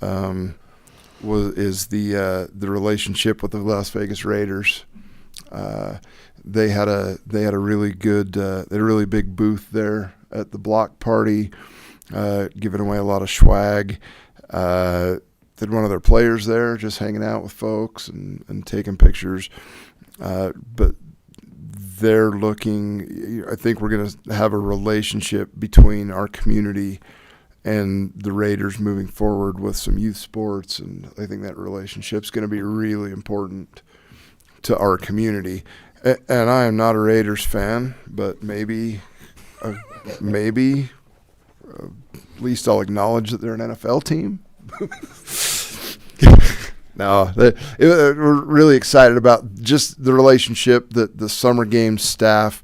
is the relationship with the Las Vegas Raiders. They had a really good, they had a really big booth there at the block party, giving away a lot of swag. Had one of their players there just hanging out with folks and taking pictures. But they're looking, I think we're going to have a relationship between our community and the Raiders moving forward with some youth sports. And I think that relationship's going to be really important to our community. And I am not a Raiders fan, but maybe at least I'll acknowledge that they're an NFL team. No, we're really excited about just the relationship that the Summer Games staff,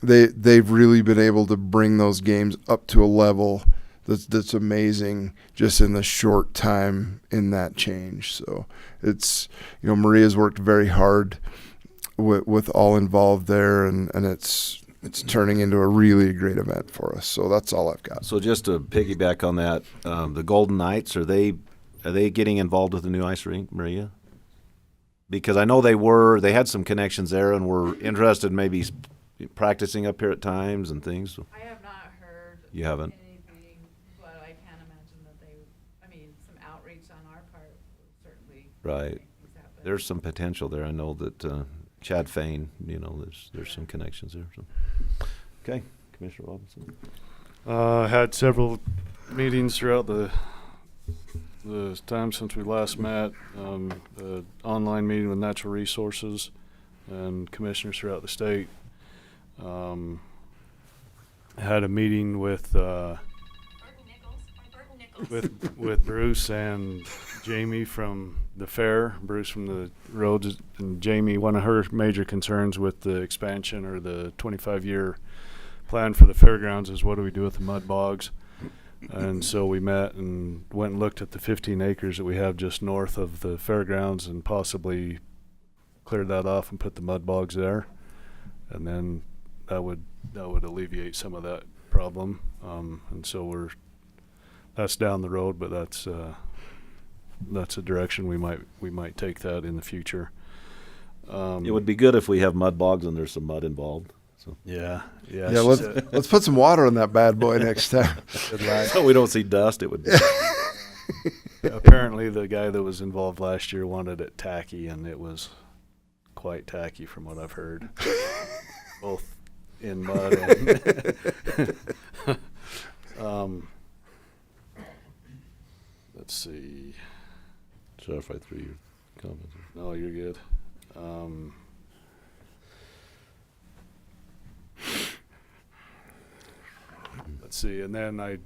they've really been able to bring those games up to a level that's amazing just in the short time in that change. So it's, Maria's worked very hard with all involved there, and it's turning into a really great event for us. So that's all I've got. So just to piggyback on that, the Golden Knights, are they getting involved with the new ice rink, Maria? Because I know they had some connections there and were interested in maybe practicing up here at times and things. I have not heard. You haven't? Anything, but I can't imagine that some outreach on our part would certainly. Right. make things happen. There's some potential there. I know that Chad Fain, there's some connections there. So. Okay, Commissioner Robinson. Had several meetings throughout the time since we last met. The online meeting with Natural Resources and commissioners throughout the state. Had a meeting with Bruce and Jamie from the fair. Bruce from the roads, and Jamie, one of her major concerns with the expansion or the 25-year plan for the fairgrounds is what do we do with the mud bogs. And so we met and went and looked at the 15 acres that we have just north of the fairgrounds and possibly cleared that off and put the mud bogs there. And then that would alleviate some of that problem. And so that's down the road, but that's a direction we might take that in the future. It would be good if we have mud bogs and there's some mud involved. So Yeah. Let's put some water on that bad boy next time. so we don't see dust. It would be. Apparently, the guy that was involved last year wanted it tacky, and it was quite tacky from what I've heard. Both in mud and let's see. Sorry if I threw your comments. No, you're good. Let's see, and then I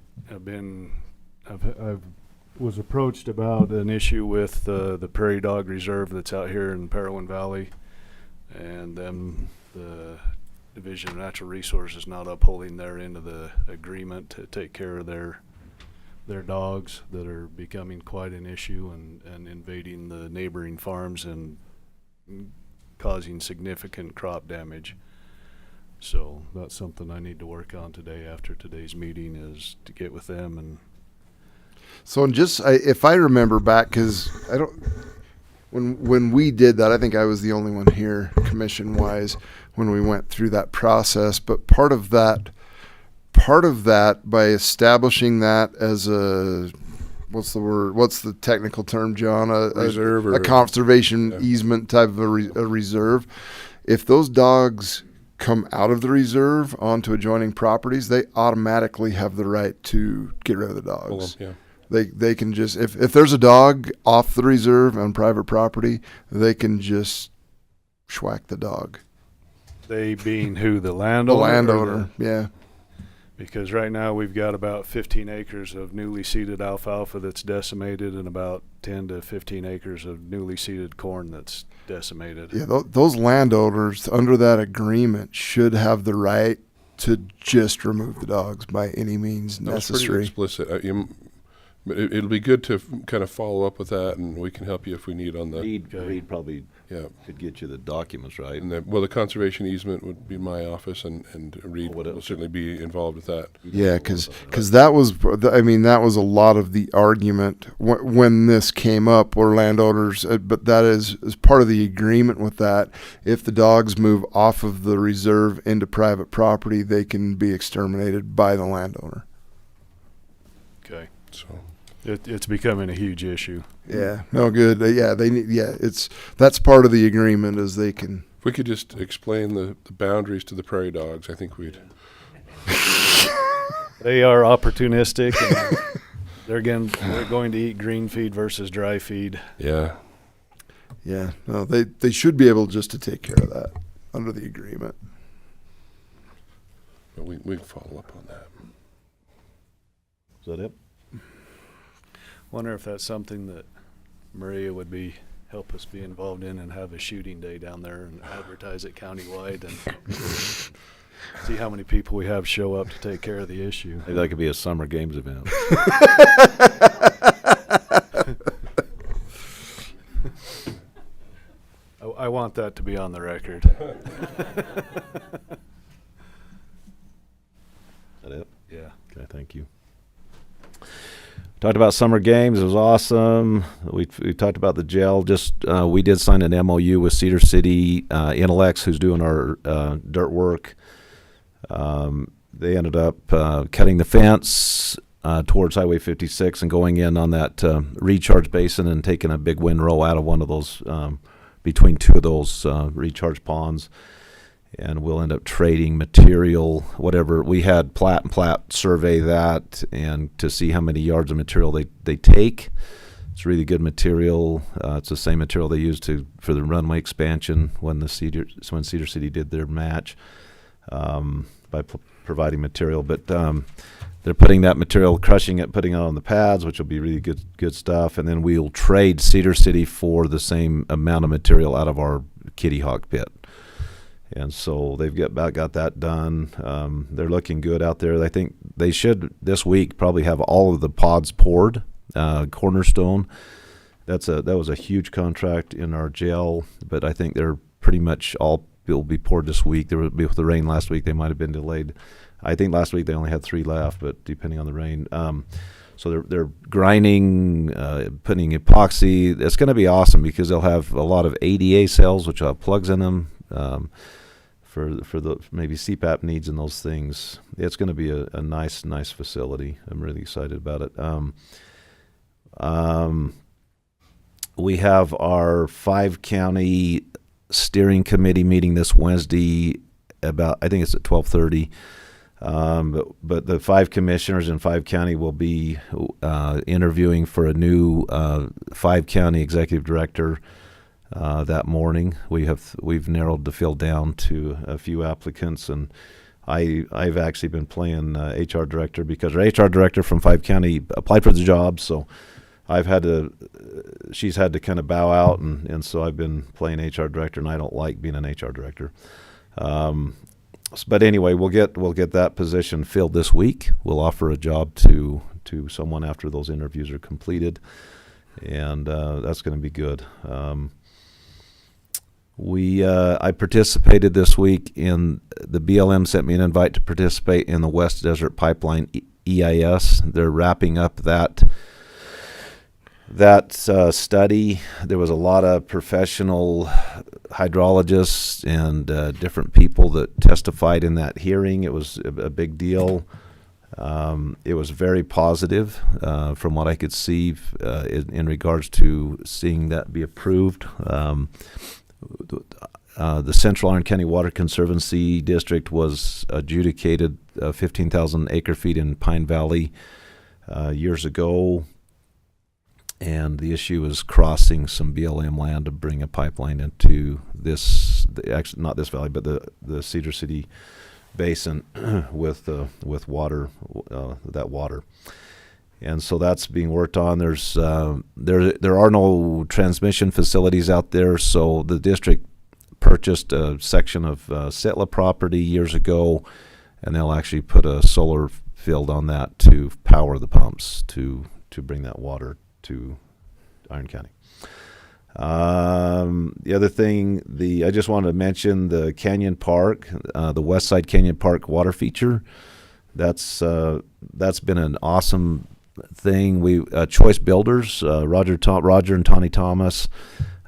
was approached about an issue with the Prairie Dog Reserve that's out here in Parowan Valley, and then the Division of Natural Resources not upholding their end of the agreement to take care of their dogs that are becoming quite an issue and invading the neighboring farms and causing significant crop damage. So that's something I need to work on today after today's meeting, is to get with them. And So if I remember back, because I don't, when we did that, I think I was the only one here, commission wise, when we went through that process. But part of that, by establishing that as what's the technical term, John? Reserve or a conservation yeah. easement type of a reserve. If those dogs come out of the reserve onto adjoining properties, they automatically have the right to get rid of the dogs. Yeah. They can just, if there's a dog off the reserve on private property, they can just schwack the dog. they being who, the The landowner? landowner, yeah. Because right now we've got about 15 acres of newly seeded alfalfa that's decimated, and about 10 to 15 acres of newly seeded corn that's decimated. Yeah, those landowners under that agreement should have the right to just remove the dogs by any means That's pretty necessary. explicit. But it'll be good to kind of follow up with that, and we can help you if we need on the Reed probably yeah. could get you the documents, right? And the conservation easement would be my office, and Reed What will else? certainly be involved with that. Yeah, because that was, I mean, that was a lot of the argument when this came up, were landowners, but that is part of the agreement with that. If the dogs move off of the reserve into private property, they can be exterminated by the landowner. Okay. So It's becoming a huge issue. Yeah, no good. Yeah, they need. Yeah, that's part of the agreement, is they can. if we could just explain the boundaries to the prairie dogs, I think we'd. They are opportunistic, and they're going to eat green feed versus dry feed. Yeah. Yeah, no, they should be able just to take care of that under the agreement. But we can follow up on that. Is that it? Wonder if that's something that Maria would help us be involved in, and have a shooting day down there and advertise it countywide and see how many people we have show up to take care of the issue. Maybe that could be a summer games event. I want that to be on the record. Is that it? Yeah. Okay, thank you. Talked about summer games. It was awesome. We talked about the jail. We did sign an MOU with Cedar City Intellects, who's doing our dirt work. They ended up cutting the fence towards Highway 56 and going in on that recharge basin and taking a big windrow out of one of those, between two of those recharge ponds. And we'll end up trading material, whatever. We had Platt and Platt survey that and to see how many yards of material they take. It's really good material. It's the same material they used for the runway expansion when Cedar City did their match by providing material. But they're putting that material, crushing it, putting it on the pads, which will be really good stuff. And then we'll trade Cedar City for the same amount of material out of our Kitty Hawk pit. And so they've got that done. They're looking good out there. I think they should this week probably have all of the pods poured. Cornerstone. That was a huge contract in our jail, but I think they're pretty much all will be poured this week. With the rain last week, they might have been delayed. I think last week they only had 3 left, but depending on the rain. So they're grinding, putting epoxy. It's going to be awesome because they'll have a lot of ADA cells, which will have plugs in them. For the maybe CPAP needs and those things. It's going to be a nice facility. I'm really excited about it. We have our 5-county steering committee meeting this Wednesday I think it's at 12:30. But the 5 commissioners in 5-county will be interviewing for a new 5-county executive director. that morning. We've narrowed the field down to a few applicants, and I've actually been playing HR director because our HR director from Five County applied for the job, so she's had to kind of bow out, and so I've been playing HR director, and I don't like being an HR director. But anyway, we'll get that position filled this week. We'll offer a job to someone after those interviews are completed, and that's going to be good. I participated this week in the BLM sent me an invite to participate in the West Desert Pipeline EIS. They're wrapping up that study. There was a lot of professional hydrologists and different people that testified in that hearing. It was a big deal. It was very positive from what I could see in regards to seeing that be approved. The Central Iron County Water Conservancy District was adjudicated 15,000 acre feet in Pine Valley years ago, and the issue is crossing some BLM land to bring a pipeline into actually not this valley, but the Cedar City Basin with water, that water. And so that's being worked on. There are no transmission facilities out there, so the district purchased a section of Sitla property years ago, and they'll actually put a solar field on that to power the pumps to bring that water to Iron County. The other thing, I just wanted to mention the Canyon Park, the West Side Canyon Park water feature. That's been an awesome thing. We Choice Builders, Roger and Tawny Thomas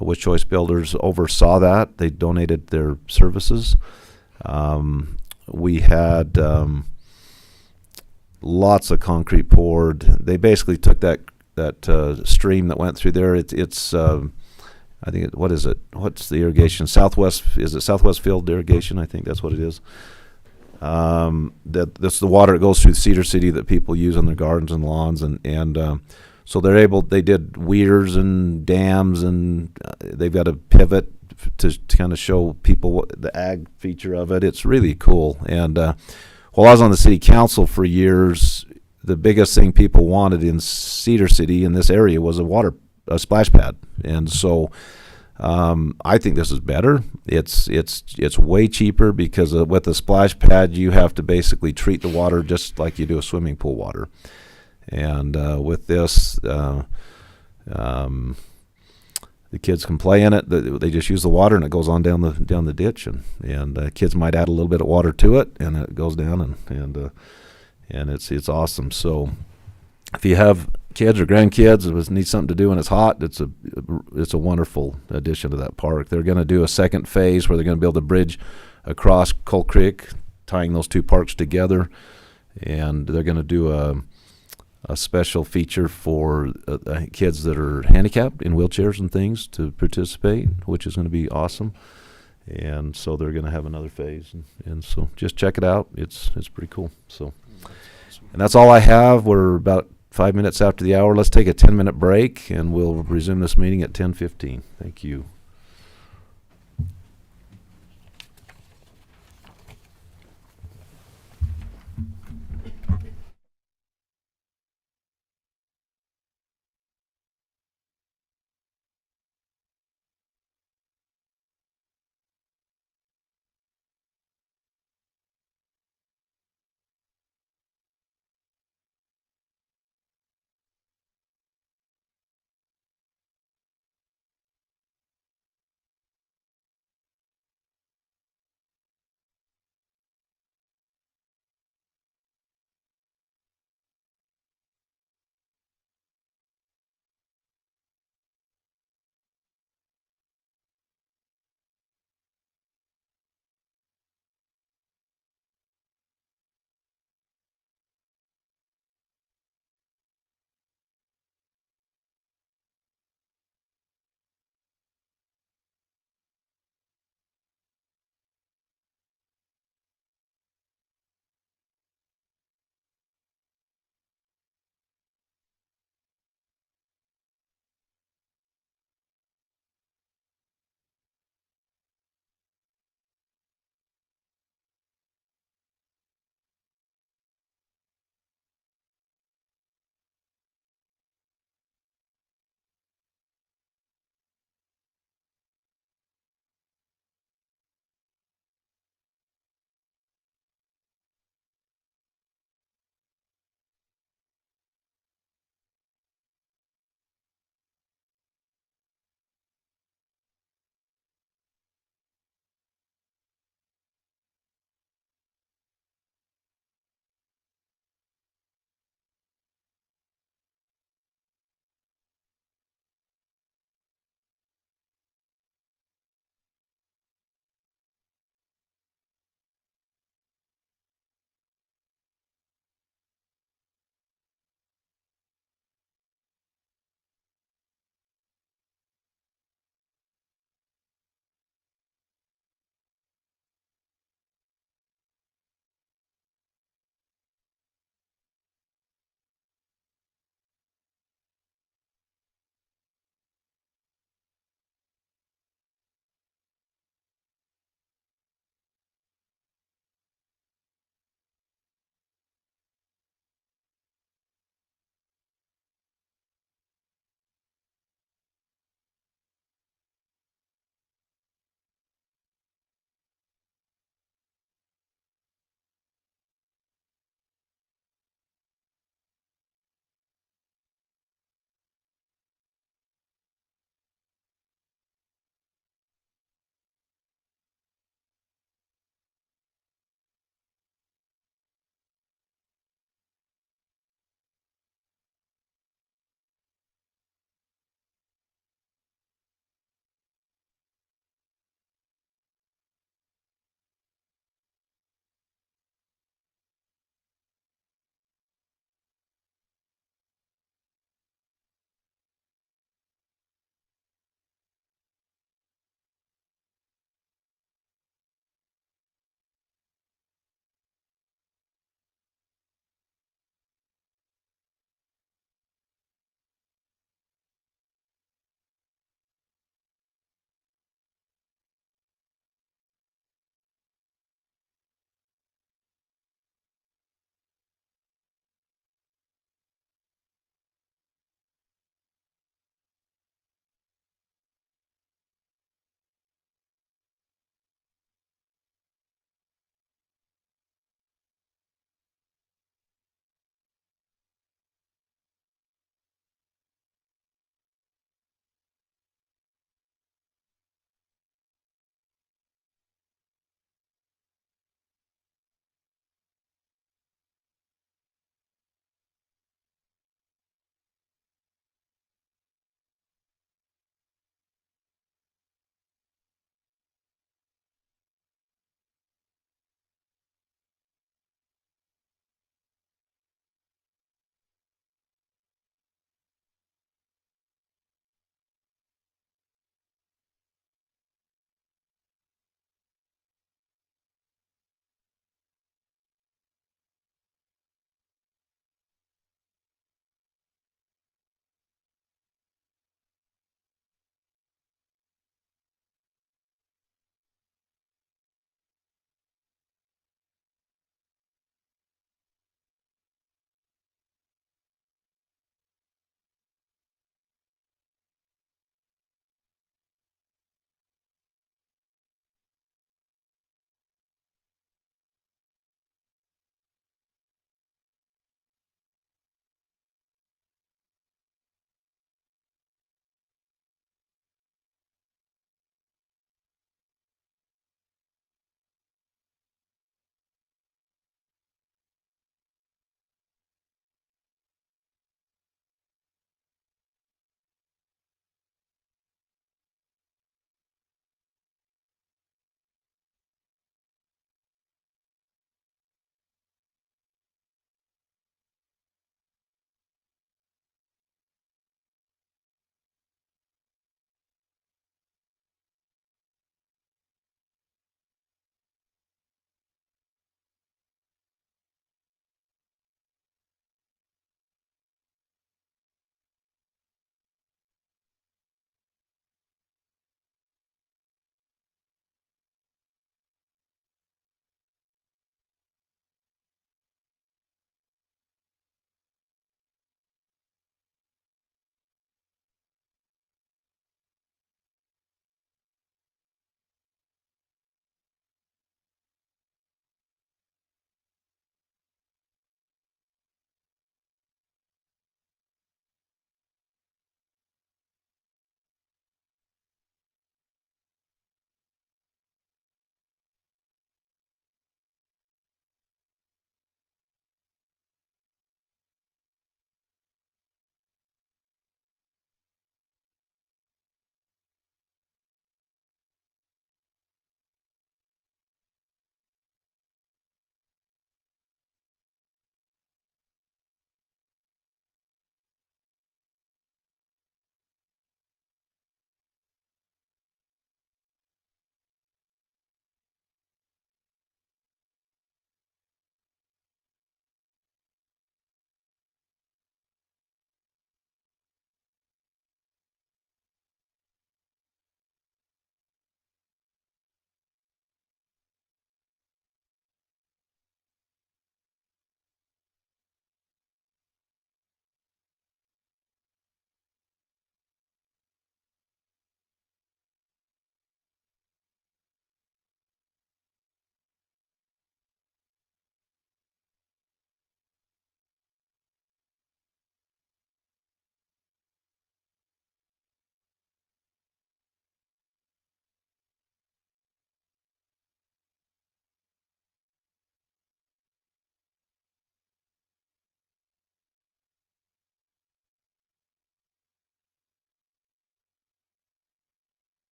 with Choice Builders oversaw that. They donated their services. We had lots of concrete poured. They basically took that stream that went through there. It's I think what is it? What's the irrigation? Is it Southwest Field Irrigation? I think that's what it is. That's the water that goes through Cedar City that people use on their gardens and lawns, and so they did weirs and dams, and they've got a pivot to kind of show people the ag feature of it. It's really cool. And while I was on the city council for years, the biggest thing people wanted in Cedar City in this area was a splash pad, and so I think this is better. It's way cheaper because with the splash pad you have to basically treat the water just like you do a swimming pool water, and with this the kids can play in it. They just use the water and it goes on down the ditch, and kids might add a little bit of water to it and it goes down, and it's awesome. So if you have kids or grandkids that need something to do and it's hot, it's a wonderful addition to that park. They're going to do a second phase where they're going to build a bridge across Coal Creek, tying those two parks together, and they're going to do a special feature for kids that are handicapped in wheelchairs and things to participate, which is going to be awesome. And so they're going to have another phase, and so just check it out. It's pretty cool. So, and that's all I have. We're about 5 minutes after the hour. Let's take a 10-minute break, and we'll resume this meeting at 10:15. Thank you.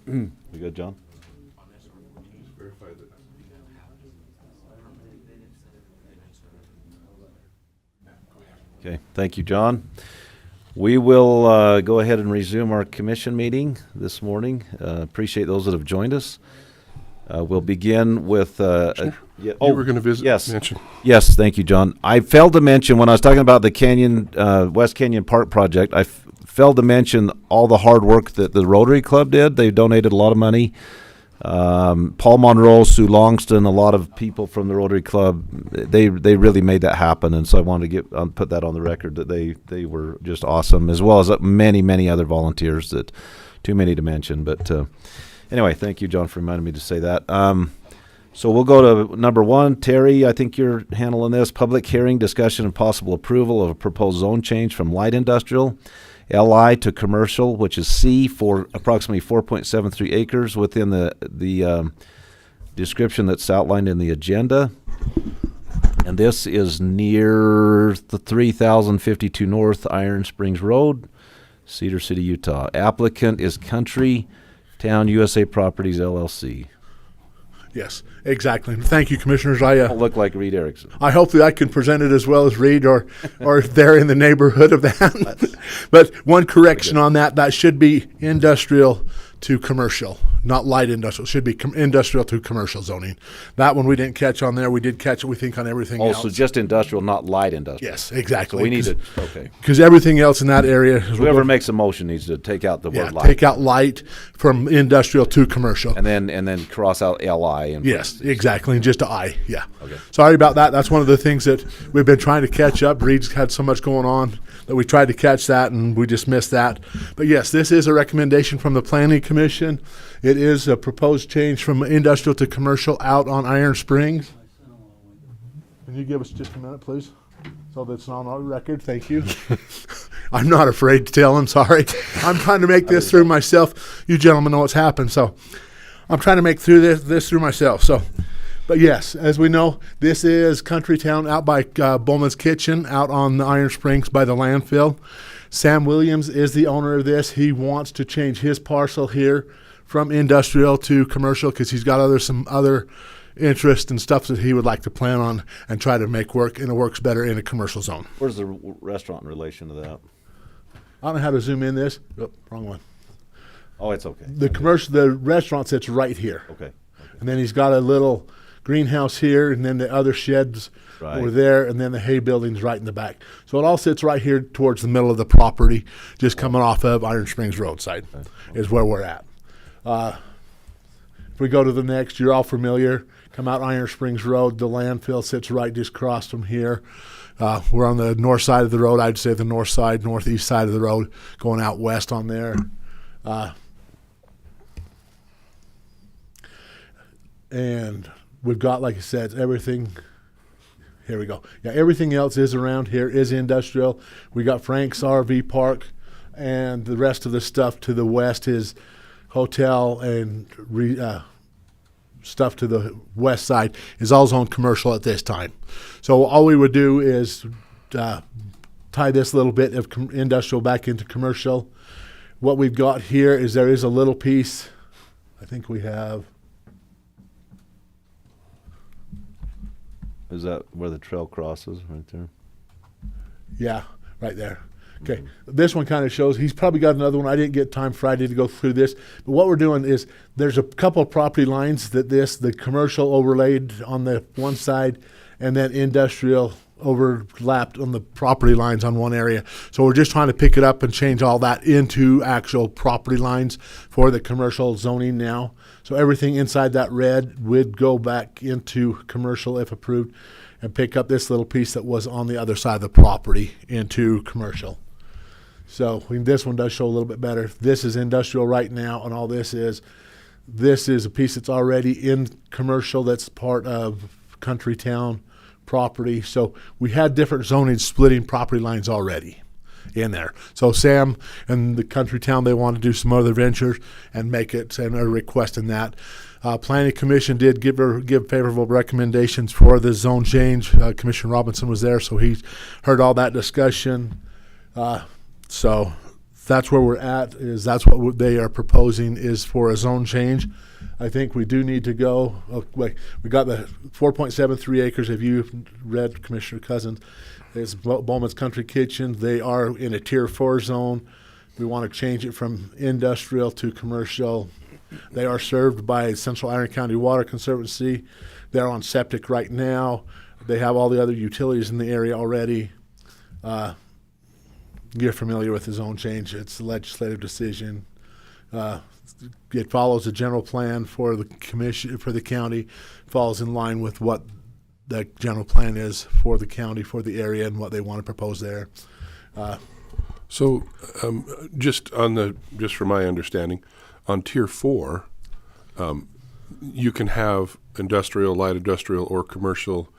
You good, John? Okay, thank you, John. We will go ahead and resume our commission meeting this morning. Appreciate those that have joined us. We'll begin with. You were going to visit. Yes. Mention. Yes, thank you, John. I failed to mention when I was talking about the Canyon West Canyon Park project. I failed to mention all the hard work that the Rotary Club did. They donated a lot of money. Paul Monroe, Sue Longston, a lot of people from the Rotary Club. They really made that happen, and so I wanted to put that on the record that they were just awesome, as well as many other volunteers that too many to mention. But anyway, thank you, John, for reminding me to say that. So we'll go to number 1. Terry, I think you're handling this. Public hearing, discussion, and possible approval of a proposed zone change from light industrial, LI, to commercial, which is C, for approximately 4.73 acres within the description that's outlined in the agenda. And this is near the 3052 North Iron Springs Road, Cedar City, Utah. Applicant is Country Town USA Properties, LLC. Yes, exactly. Thank you, Commissioners. Don't look like Reed Erickson. I hope that I can present it as well as Reed or they're in the neighborhood of that. But one correction on that, that should be industrial to commercial, not light industrial. It should be industrial to commercial zoning. That one we didn't catch on there. We did catch it, we think, on everything else. Also, just industrial, not light industrial. Yes, exactly. So we need to, okay. Because everything else in that area. Whoever makes a motion needs to take out the word light. Take out light from industrial to commercial. And then cross out LI. And yes, exactly, and just a I, yeah. Okay. Sorry about that. That's one of the things that we've been trying to catch up. Reed's had so much going on that we tried to catch that, and we just missed that. But yes, this is a recommendation from the Planning Commission. It is a proposed change from industrial to commercial out on Iron Springs. Can you give us just a minute, please? So that's on our record. Thank you. I'm not afraid to tell him, sorry. I'm trying to make this through myself. You gentlemen know what's happened, so I'm trying to make through this through myself. So, but yes, as we know, this is Country Town out by Bowman's Kitchen, out on the Iron Springs by the landfill. Sam Williams is the owner of this. He wants to change his parcel here from industrial to commercial because he's got some other interest and stuff that he would like to plan on and try to make work, and it works better in a commercial zone. Where's the restaurant in relation to that? I don't know how to zoom in this. Oh, wrong one. Oh, it's okay. The restaurant sits right here. Okay. And then he's got a little greenhouse here, and then the other sheds over there, and then the hay building's right in the back. So it all sits right here towards the middle of the property, just coming off of Iron Springs roadside is where we're at. If we go to the next, you're all familiar. Come out Iron Springs Road. The landfill sits right just across from here. We're on the north side of the road. I'd say the northeast side of the road, going out west on there. And we've got, like I said, everything. Here we go. Yeah, everything else is around here is industrial. We got Frank's RV Park, and the rest of the stuff to the west is hotel and stuff to the west side is all zoned commercial at this time. So all we would do is tie this little bit of industrial back into commercial. What we've got here is there is a little piece. I think we have. Is that where the trail crosses right there? Yeah, right there. Okay, this one kind of shows, he's probably got another one. I didn't get time Friday to go through this. But what we're doing is there's a couple of property lines that the commercial overlaid on the one side and then industrial overlapped on the property lines on one area. So we're just trying to pick it up and change all that into actual property lines for the commercial zoning now. So everything inside that red would go back into commercial if approved, and pick up this little piece that was on the other side of the property into commercial. So this one does show a little bit better. This is industrial right now, and all this is a piece that's already in commercial that's part of Country Town property. So we had different zoning splitting property lines already in there. So Sam and the Country Town, they want to do some other ventures and make it, and are requesting that. Planning Commission did give favorable recommendations for the zone change. Commissioner Robinson was there, so he heard all that discussion. So that's where we're at. That's what they are proposing is for a zone change. I think we do need to go. We got the 4.73 acres. Have you read Commissioner Cousins? It's Bowman's Country Kitchen. They are in a Tier 4 zone. We want to change it from industrial to commercial. They are served by Central Iron County Water Conservancy. They're on septic right now. They have all the other utilities in the area already. You're familiar with the zone change. It's a legislative decision. It follows a general plan for the commission, for the county, falls in line with what the general plan is for the county, for the area, and what they want to propose there. So, just for my understanding, on Tier 4, you can have industrial, light industrial, or commercial.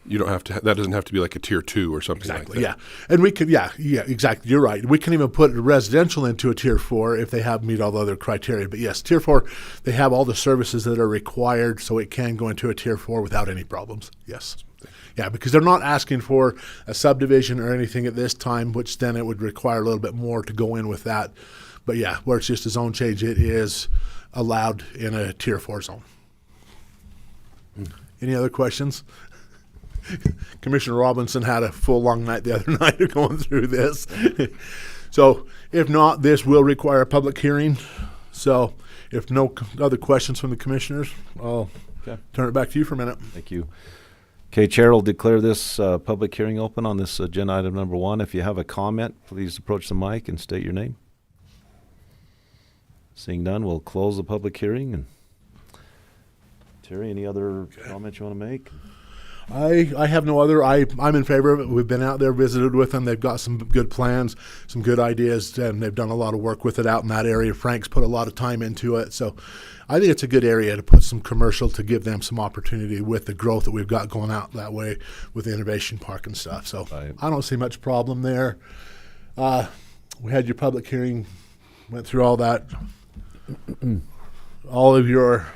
You don't have to. That doesn't have to be like a Tier 2 or something Exactly. like that. Yeah, and we could. Yeah, exactly. You're right. We can even put residential into a Tier 4 if they have meet all the other criteria. But yes, Tier 4, they have all the services that are required, so it can go into a Tier 4 without any problems. Yes. Yeah, because they're not asking for a subdivision or anything at this time, which then it would require a little bit more to go in with that. But yeah, where it's just a zone change, it is allowed in a Tier 4 zone. Any other questions? Commissioner Robinson had a full long night the other night of going through this. So if not, this will require a public hearing. So if no other questions from the commissioners, I'll turn it back to you for a minute. Thank you. Okay, Chair will declare this public hearing open on this agenda item number 1. If you have a comment, please approach the mic and state your name. Seeing none, we'll close the public hearing. And Terry, any other comments you want to make? I have no other. I'm in favor of it. We've been out there, visited with them. They've got some good plans, some good ideas, and they've done a lot of work with it out in that area. Frank's put a lot of time into it. So I think it's a good area to put some commercial to give them some opportunity with the growth that we've got going out that way with the Innovation Park and stuff. So Right. I don't see much problem there. We had your public hearing, went through all that. All of your,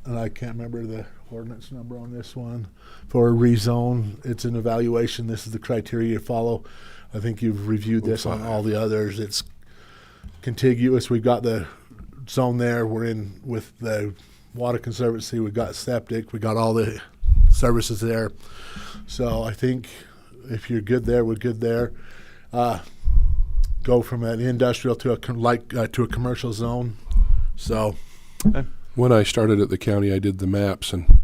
and I can't remember the ordinance number on this one, for a rezone. It's an evaluation. This is the criteria you follow. I think you've reviewed this on all the others. It's contiguous. We've got the zone there. We're in with the Water Conservancy. We've got septic. We got all the services there. So I think if you're good there, we're good there. Go from an industrial to a commercial zone. So When I started at the county, I did the maps, and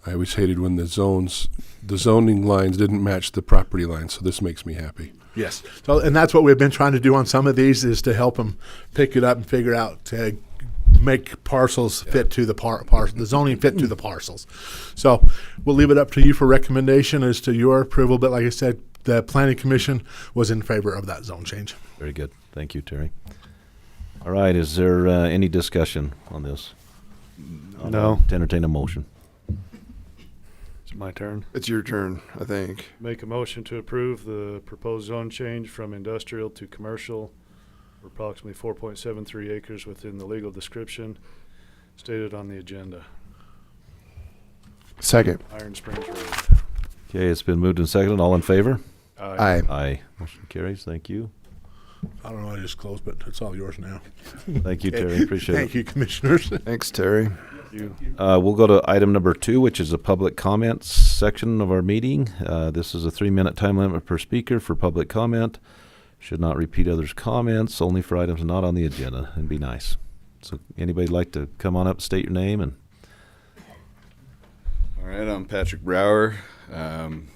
I always hated when the zoning lines didn't match the property lines. So this makes me happy. yes. So, and that's what we've been trying to do on some of these is to help them pick it up and figure out to make parcels fit to the the zoning fit to the parcels. So we'll leave it up to you for recommendation as to your approval. But like I said, the Planning Commission was in favor of that zone change. Very good. Thank you, Terry. All right, is there any discussion on this? No. To entertain a motion. It's my turn. It's your turn, I think. Make a motion to approve the proposed zone change from industrial to commercial for approximately 4.73 acres within the legal description stated on the agenda. Second. Iron Springs Road. Okay, it's been moved and seconded. All in favor? Aye. Aye. Motion carries. Thank you. I don't know, I just closed, but it's all yours now. Thank you, Terry. Appreciate Thank it. you, commissioners. Thanks, Terry. We'll go to item number 2, which is the public comments section of our meeting. This is a 3-minute time limit per speaker for public comment. Should not repeat others' comments, only for items not on the agenda, and be nice. So anybody like to come on up, state your name, and All right, I'm Patrick Brower. I'm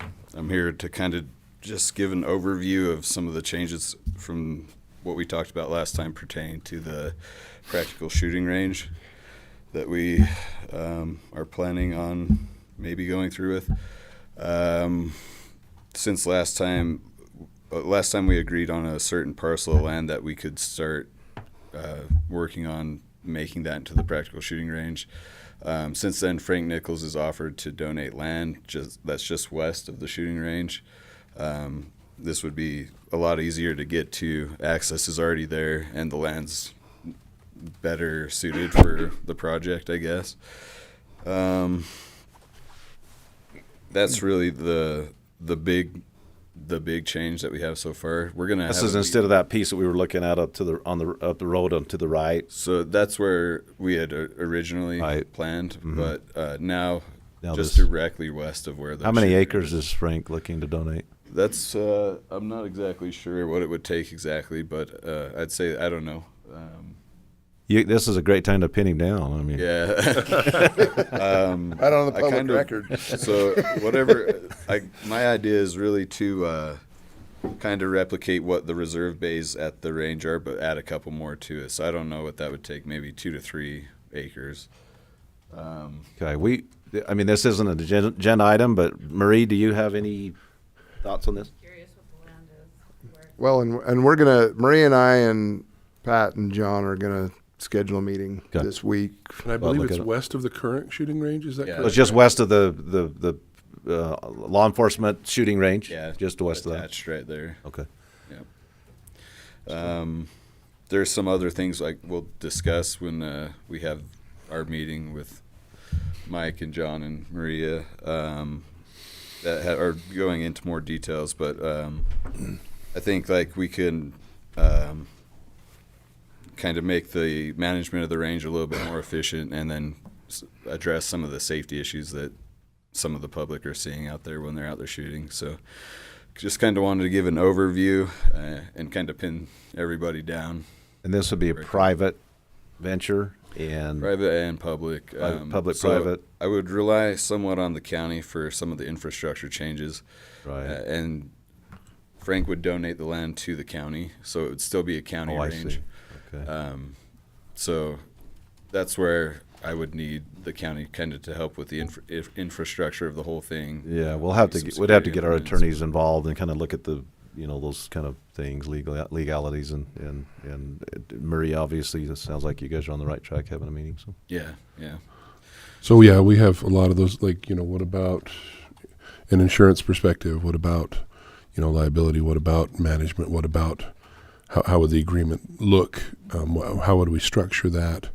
here to kind of just give an overview of some of the changes from what we talked about last time pertaining to the practical shooting range that we are planning on maybe going through with. Since last time we agreed on a certain parcel of land that we could start working on making that into the practical shooting range. Since then, Frank Nichols has offered to donate land that's just west of the shooting range. This would be a lot easier to get to. Access is already there, and the land's better suited for the project, I guess. That's really the big the big change that we have so far. We're gonna. This have is a instead of that piece that we were looking at up the road to the right. So that's where we had originally Right. planned, Mhm. but now Now just this- directly west of where the. How many shooting acres range is Frank looking to donate? That's I'm not exactly sure what it would take exactly, but I'd say I don't know. This is a great time to pin him down. I mean, Yeah. Right on the I public kind of- record. So whatever, my idea is really to kind of replicate what the reserve bays at the range are, but add a couple more to it. So I don't know what that would take, maybe 2 to 3 acres. Okay, I mean, this isn't an agenda item, but Marie, do you have any thoughts on this? Well, and we're gonna, Marie and I and Pat and John are gonna schedule a meeting Okay. this week. And I Well, believe look it's at it. west of the current shooting range. Is that Yeah. correct? It's just west of the law enforcement shooting range. Yeah, just west of that. attached right there. Okay. There's some other things like we'll discuss when we have our meeting with Mike and John and Maria that are going into more details. But I think like we can kind of make the management of the range a little bit more efficient, and then address some of the safety issues that some of the public are seeing out there when they're out there shooting. So just kind of wanted to give an overview and kind of pin everybody down. And this would be a private venture, and Private and public. private. I would rely somewhat on the county for some of the infrastructure changes. Right. And Frank would donate the land to the county, so it would still be a county Oh, I range. see. Okay. So that's where I would need the county kind of to help with the infrastructure of the whole thing. Yeah, we'll have to. Some We'd have to security get our implements. attorneys involved and kind of look at the, those kind of things, legalities, and Marie, obviously, it sounds like you guys are on the right track having a meeting. So Yeah, yeah. So yeah, we have a lot of those. Like, what about an insurance perspective? What about liability? What about management? What about how would the agreement look? How would we structure that?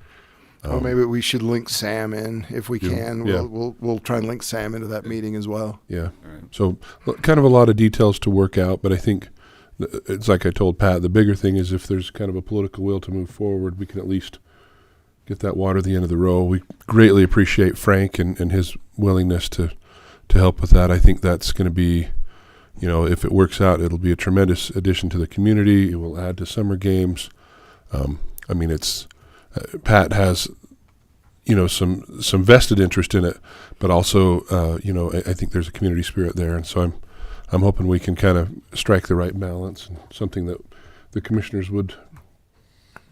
Well, maybe we should link Sam in if we Yeah. can. Yeah. We'll try and link Sam into that meeting as well. Yeah. All right. So kind of a lot of details to work out, but I think it's like I told Pat, the bigger thing is if there's kind of a political will to move forward, we can at least get that water at the end of the row. We greatly appreciate Frank and his willingness to help with that. I think that's going to be, if it works out, it'll be a tremendous addition to the community. It will add to summer games. It's Pat has, some vested interest in it, but also, I think there's a community spirit there, and so I'm hoping we can kind of strike the right balance and something that the commissioners would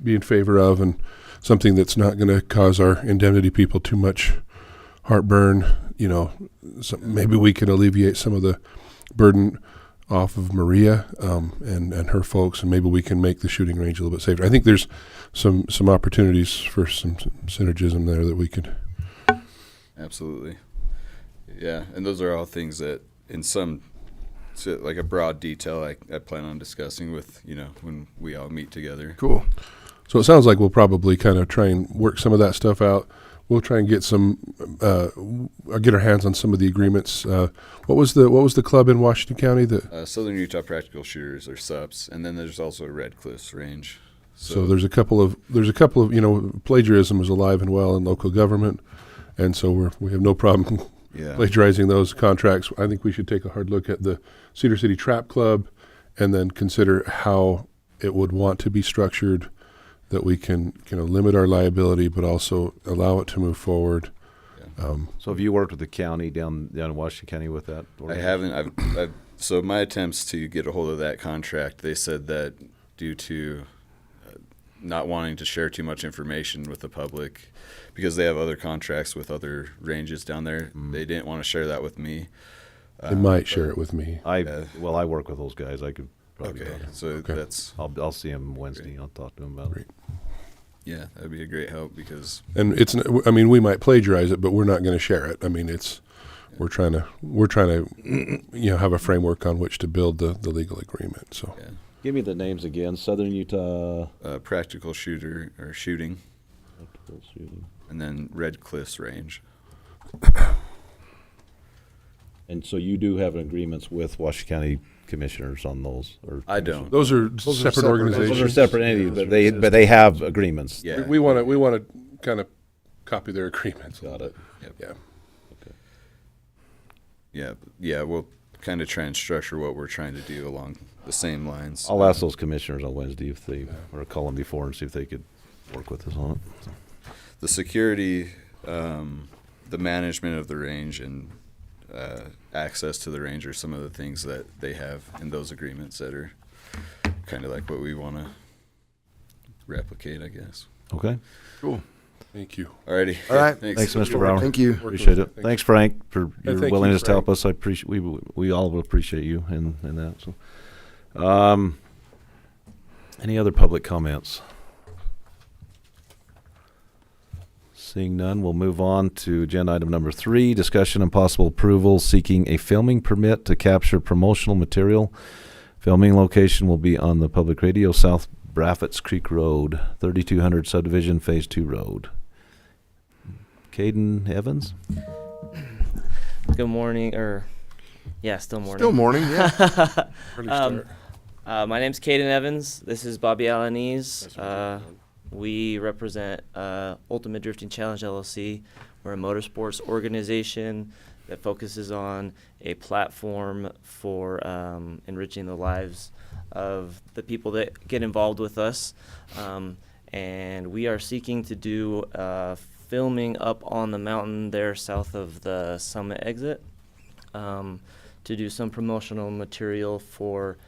be in favor of, and something that's not going to cause our indemnity people too much heartburn. Maybe we can alleviate some of the burden off of Maria and her folks, and maybe we can make the shooting range a little bit safer. I think there's some opportunities for some synergism there that we could. Absolutely. Yeah, and those are all things that in like a broad detail I plan on discussing with, when we all meet together. Cool. So it sounds like we'll probably kind of try and work some of that stuff out. We'll try and get get our hands on some of the agreements. What was the club in Washington County that? Southern Utah Practical Shooters or SUPs, and then there's also Red Cliffs Range. So there's a couple of plagiarism is alive and well in local government, and so we have no problem Yeah. plagiarizing those contracts. I think we should take a hard look at the Cedar City Trap Club, and then consider how it would want to be structured, that we can limit our liability, but also allow it to move forward. So have you worked with the county down in Washington County with that? I haven't. So my attempts to get a hold of that contract, they said that due to not wanting to share too much information with the public, because they have other contracts with other ranges down there, they didn't want to share that with me. They might share it with me. I work with those guys. I could probably. Okay, so Okay. that's I'll see him Wednesday. I'll talk to him about Great. it. yeah, that'd be a great help because And we might plagiarize it, but we're not going to share it. We're trying to have a framework on which to build the legal agreement. So yeah, Give me the names again. Southern Utah. practical shooter or shooting, Shooting. and then Red Cliffs Range. And so you do have agreements with Washington County commissioners on those? Or I don't. Those are are separate separate. organizations. Those are separate entities, but they have agreements. Yeah. We want to kind of copy their agreements. Got it. Yeah. Yeah, we'll kind of try and structure what we're trying to do along the same lines. I'll ask those commissioners on Wednesday if they, or call them before and see if they could work with us on it. The security, the management of the range, and access to the range are some of the things that they have in those agreements that are kind of like what we want to replicate, I guess. Okay. Cool. Thank you. Alrighty. All right. Thanks, Mr. Brower. Thank you. Appreciate it. Thanks. Thanks, Frank, for your thank you, willingness to help Frank. us. I appreciate, we all will appreciate you in that, so. Any other public comments? Seeing none, we'll move on to agenda item number 3, discussion and possible approval seeking a filming permit to capture promotional material. Filming location will be on the public radio, South Braffett's Creek Road, 3200 Subdivision, Phase 2 Road. Caden Evans? Good morning, still morning. Still morning, yeah. Early start. My name's Caden Evans. This is Bobby Alanese. We represent Ultimate Drifting Challenge LLC. We're a motorsports organization that focuses on a platform for enriching the lives of the people that get involved with us. And we are seeking to do filming up on the mountain there south of the summit exit to do some promotional material for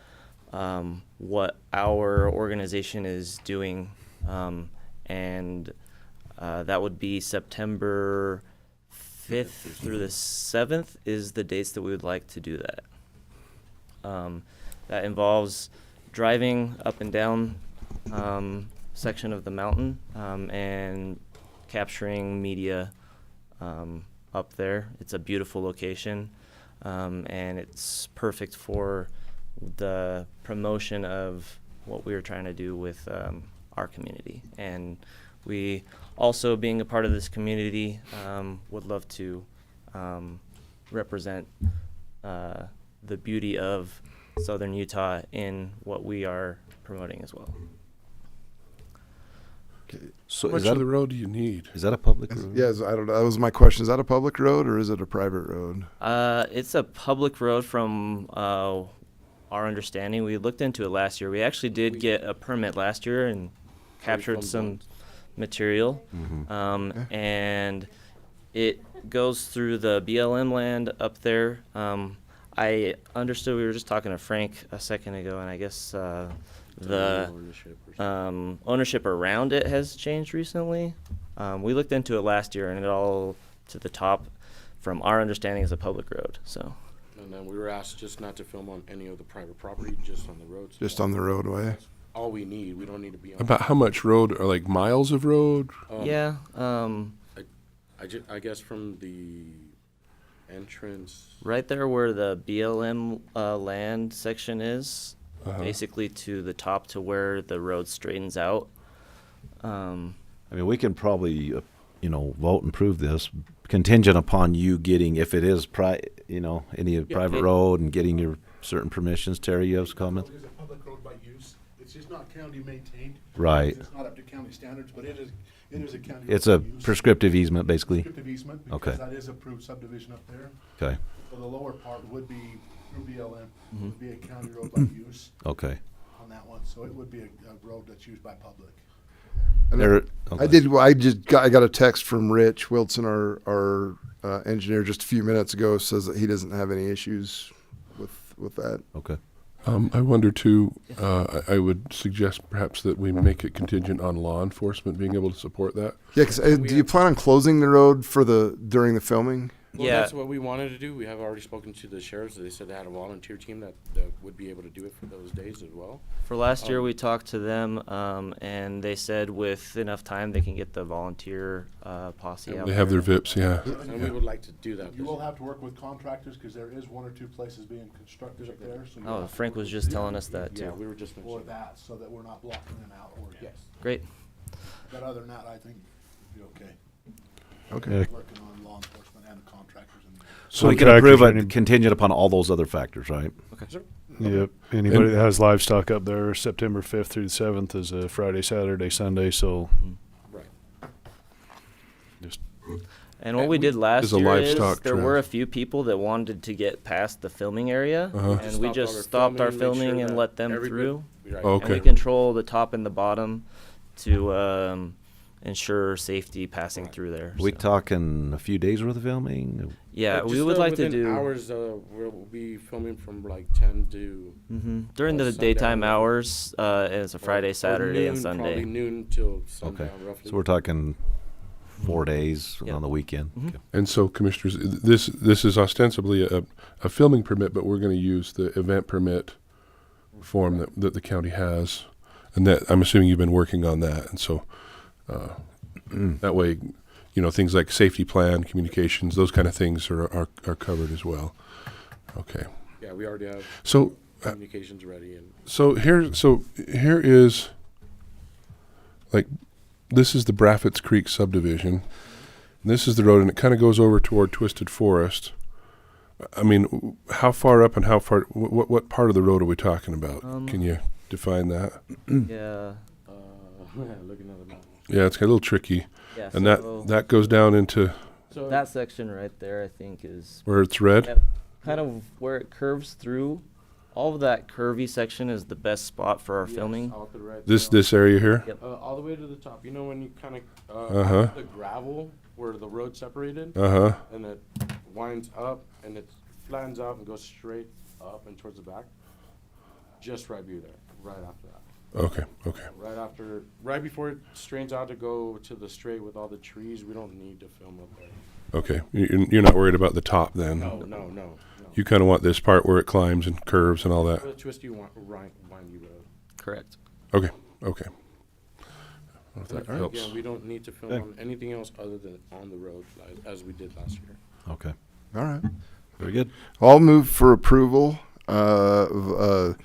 what our organization is doing. And that would be September 5th through the 7th is the dates that we would like to do that. That involves driving up and down section of the mountain and capturing media up there. It's a beautiful location, and it's perfect for the promotion of what we were trying to do with our community. And we also, being a part of this community, would love to represent the beauty of Southern Utah in what we are promoting as well. So How much of the road do you need? is that a public road? Yes, I don't know. That was my question. Is that a public road or is it a private road? It's a public road from our understanding. We looked into it last year. We actually did get a permit last year and captured some material. And it goes through the BLM land up there. I understood, we were just talking to Frank a second ago, and I guess the ownership around it has changed recently. We looked into it last year, and it all to the top, from our understanding, is a public road. So. And then we were asked just not to film on any of the private property, just on the roads. Just on the roadway? That's all we need. We don't need to be on. About how much road, or like miles of road? Yeah. I guess from the entrance. Right there where the BLM land section is, basically to the top to where the road straightens out. I mean, we can probably, vote and prove this contingent upon you getting, if it is any private road and getting your certain permissions. Terry, you have some comments? It's a public road by use. It's just not county maintained. Right. It's not up to county standards, but it is a county. It's road a by use. prescriptive easement, basically. Prescriptive easement, Okay. because that is approved subdivision up there. Okay. So the lower part would be through BLM, would be a county road by use Okay. on that one. So it would be a road that's used by public. And I got a text from Rich Wilson, our engineer, just a few minutes ago, says that he doesn't have any issues with that. Okay. I wonder too, I would suggest perhaps that we make it contingent on law enforcement being able to support that. Yeah, 'cause, do you plan on closing the road during the filming? Well, Yeah. that's what we wanted to do. We have already spoken to the sheriffs. They said they had a volunteer team that would be able to do it for those days as well. For last year, we talked to them, and they said with enough time, they can get the volunteer posse out They have their there. VIPs, yeah. And we would like to do that. You will have to work with contractors because there is one or two places being constructed up there. So you'll Oh, have to Frank work was with just them telling us that Yeah, too. we were just for mentioning that, so that we're not blocking them out. Or Yes. Great. But other than that, I think you're okay. Okay. Yeah, Working on law enforcement and the contractors. So we can Contractors approve are any- it contingent upon all those other factors, right? Yep. Anybody that has livestock up there, September 5th through the 7th is a Friday, Saturday, Sunday. So just And what we did last Is a year livestock is there trail. were a few people that wanted to get past the filming area, Uh-huh. and we Stopped all just our stopped our filming, make sure filming and that let them everybody- through. Right. Okay. And we control the top and the bottom to ensure safety passing through there. We so. talking a few days worth of filming? Yeah, But we just, would like to within do hours. We'll be filming from like 10 to during the sundown, daytime roughly. hours. It's a Friday, or Saturday, and noon, Sunday. Probably noon till sundown, Okay. roughly. So we're talking 4 days Yep. on the weekend. Mhm. Okay. And so, commissioners, this is ostensibly a filming permit, but we're going to use the event permit form that the county has, and that I'm assuming you've been working on that, and so that way, things like safety plan, communications, those kind of things are covered as well. Okay. Yeah, we already have So communications ready, and here is like this is the Braffitts Creek subdivision. This is the road, and it kind of goes over toward Twisted Forest. I mean, how far up and how far? What part of the road are we talking about? Can you define that? Yeah. looking at the map. Yeah, it's a little tricky, Yeah. and so that goes down into So that section right there, I think, is where it's red. Yep. Kind of where it curves through. All of that curvy section is the best spot for our yes, filming. out the right This there. area here. Yep. All the way to the top. You know when you kind of Uh-huh. the gravel where the road separated, Uh-huh. and it winds up and it flattens out and goes straight up and towards the back. Just right there, right after that. Okay. Right before it strains out to go to the straight with all the trees. We don't need to film up there. Okay. You're not worried about the top then. No. You kind of want this part where it climbs and curves and all that. The twisty, windy road. Correct. Okay. I don't know if that But helps. again, we don't need to film Okay. on anything else other than on the road as we did last year. Okay. All right. Very good. I'll move for approval of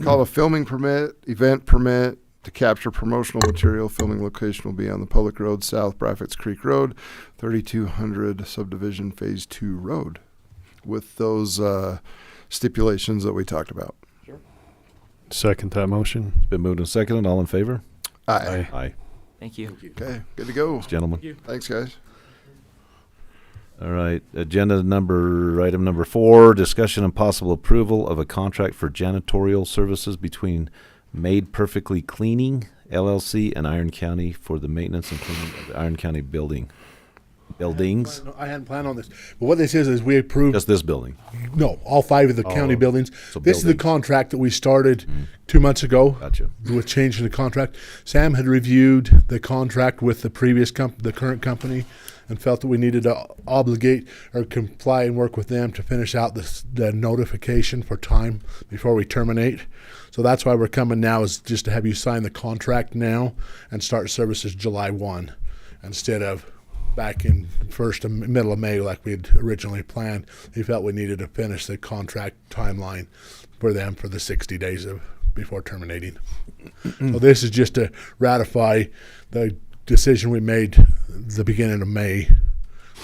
call a filming permit, event permit to capture promotional material. Filming location will be on the public road south Braffitts Creek Road, 3200 subdivision phase 2 road, with those stipulations that we talked about. second that motion. It's been moved and seconded. All in favor? Aye. Aye. Thank you. Okay, good to go. Gentlemen. Thanks, guys. All right. Item number 4, discussion and possible approval of a contract for janitorial services between Made Perfectly Cleaning, LLC, and Iron County for the maintenance and cleaning of the Iron County buildings. I hadn't planned on this, but what this is we approved. Just this building. No, all 5 of the county buildings. So This is the buildings. contract that we started 2 months ago. Gotcha. With changing the contract. Sam had reviewed the contract with the previous the current company, and felt that we needed to obligate or comply and work with them to finish out the notification for time before we terminate. So that's why we're coming now, is just to have you sign the contract now and start services July 1 instead of back in middle of May like we had originally planned. He felt we needed to finish the contract timeline for them for the 60 days before terminating. So this is just to ratify the decision we made the beginning of May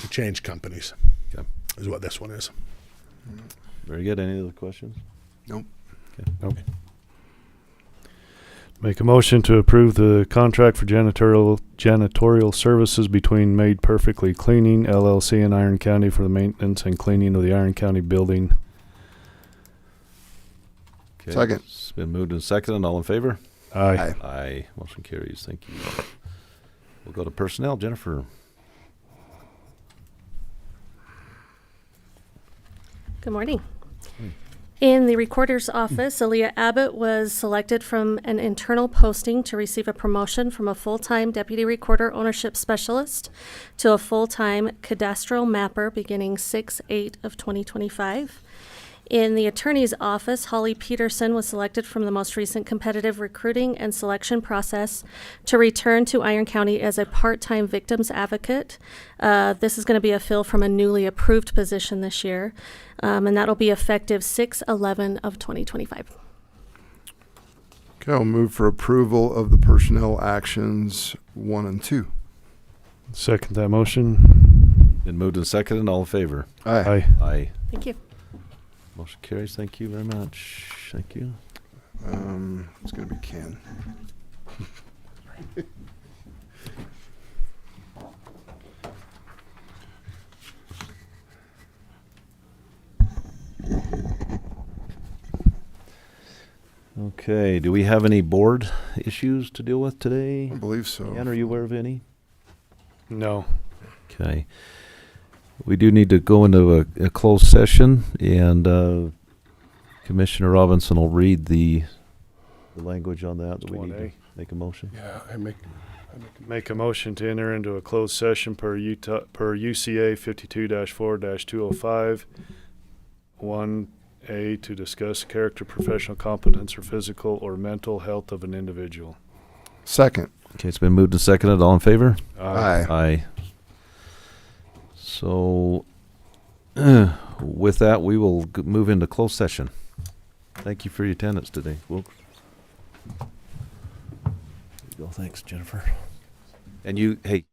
to change companies. Okay. Is what this one is. Very good. Any other questions? Nope. Okay. Nope. Make a motion to approve the contract for janitorial services between Made Perfectly Cleaning, LLC, and Iron County for the maintenance and cleaning of the Iron County building. Okay. Second. It's been moved and seconded. All in favor? Aye. Aye. Aye. Motion carries. Thank you. We'll go to personnel. Jennifer. Good morning. In the recorder's office, Aaliyah Abbott was selected from an internal posting to receive a promotion from a full-time deputy recorder ownership specialist to a full-time cadastral mapper beginning 6/8 of 2025. In the attorney's office, Holly Peterson was selected from the most recent competitive recruiting and selection process to return to Iron County as a part-time victims advocate. This is going to be a fill from a newly approved position this year, and that'll be effective 6/11 of 2025. Okay, I'll move for approval of the personnel actions 1 and 2. Second that motion. Been moved and seconded. All in favor? Aye. Aye. Aye. Thank you. Motion carries. Thank you very much. Thank you. It's gonna be Ken. Okay, do we have any board issues to deal with today? I believe so. Ann, are you aware of any? No. Okay. We do need to go into a closed session, and Commissioner Robinson will read the language on that we need to 1A. make a motion. Yeah, I make Make a motion to enter into a closed session per UCA 52-4-205. 1A to discuss character, professional competence, or physical or mental health of an individual. Second. Okay, it's been moved and seconded. All in favor? Aye. Aye. So, with that, we will move into closed session. Thank you for your attendance today, folks. There you go. Thanks, Jennifer. And you, hey,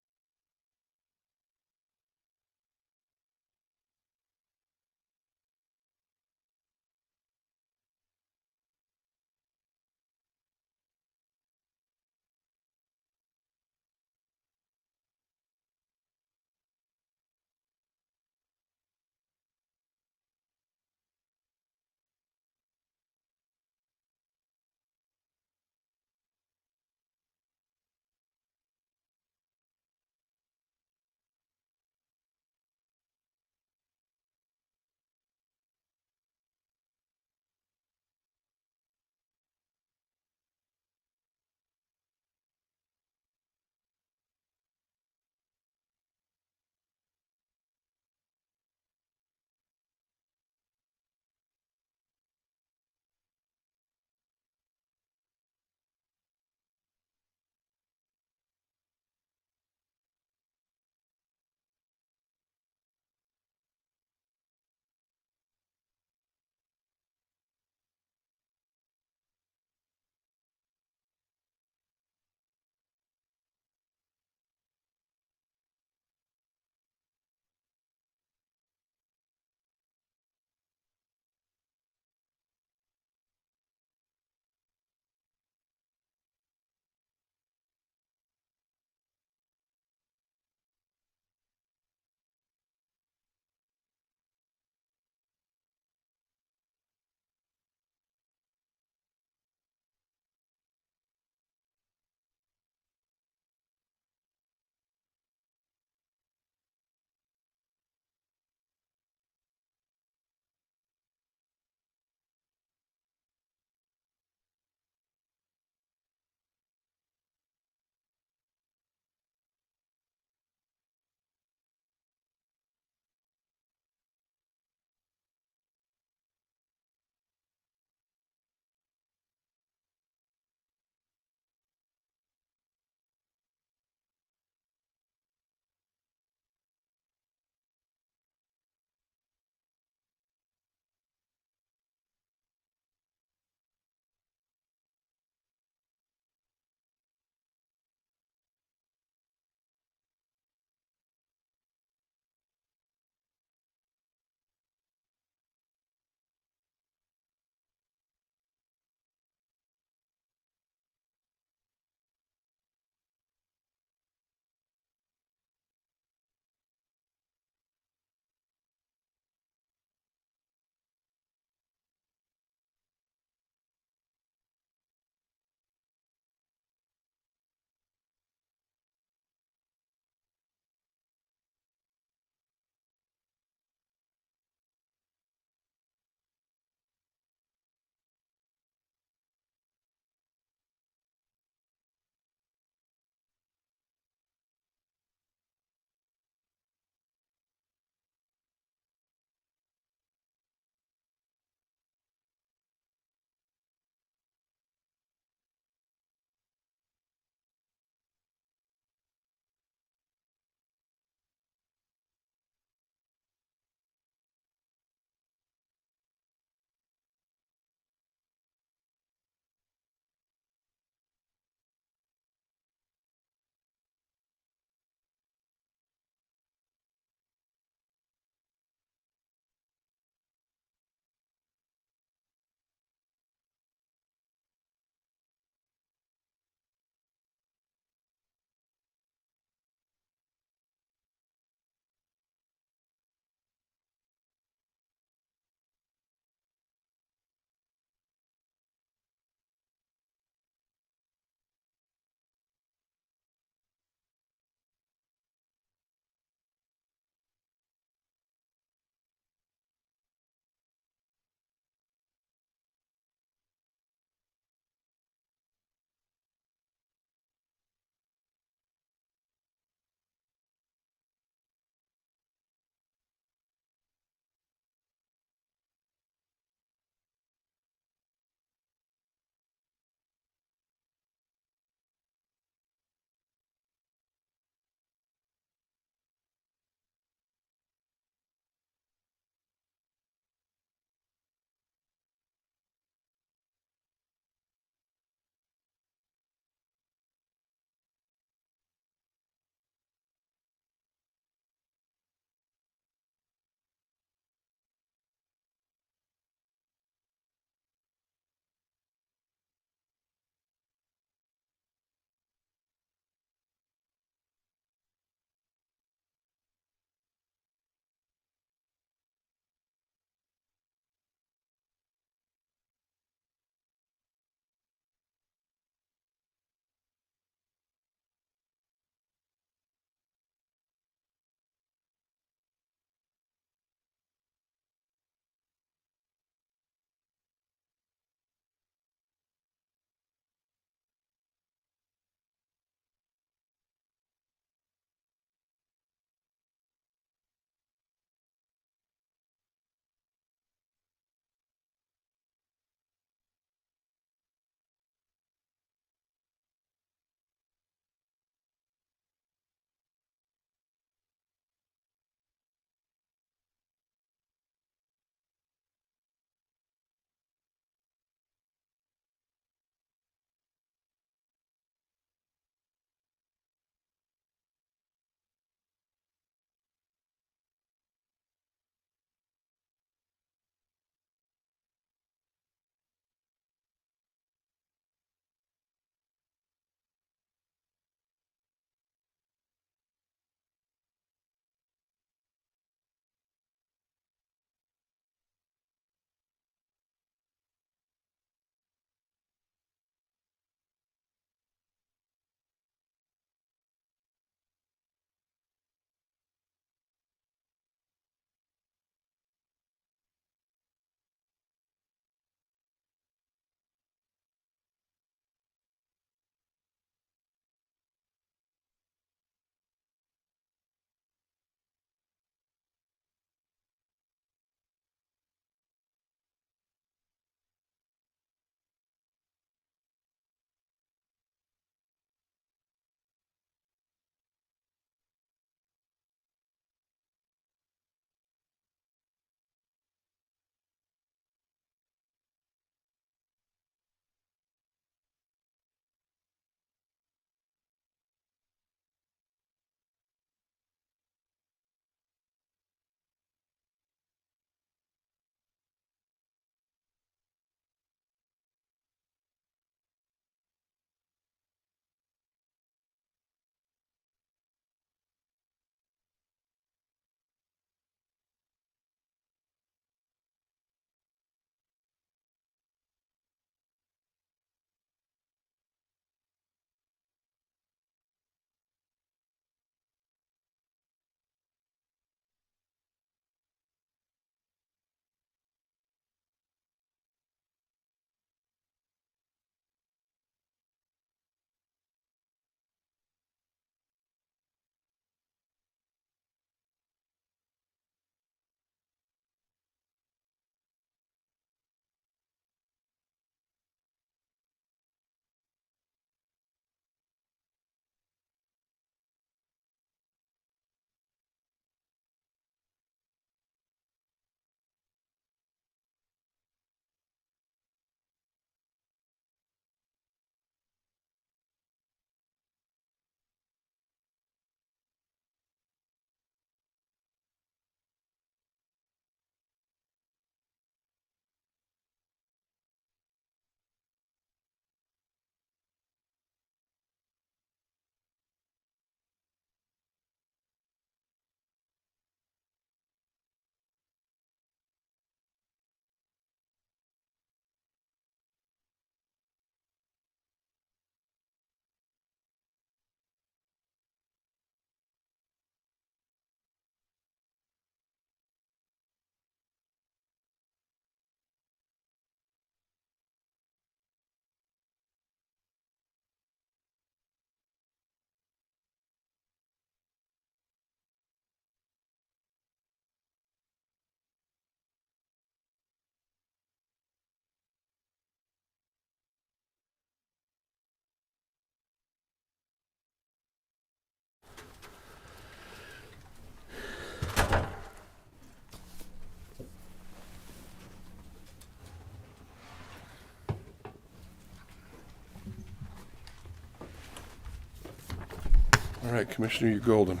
All right, Commissioner, you're golden.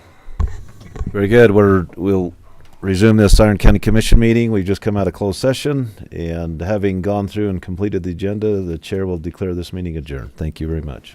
Very good. We'll resume this Iron County Commission meeting. We've just come out of closed session, and having gone through and completed the agenda, the chair will declare this meeting adjourned. Thank you very much.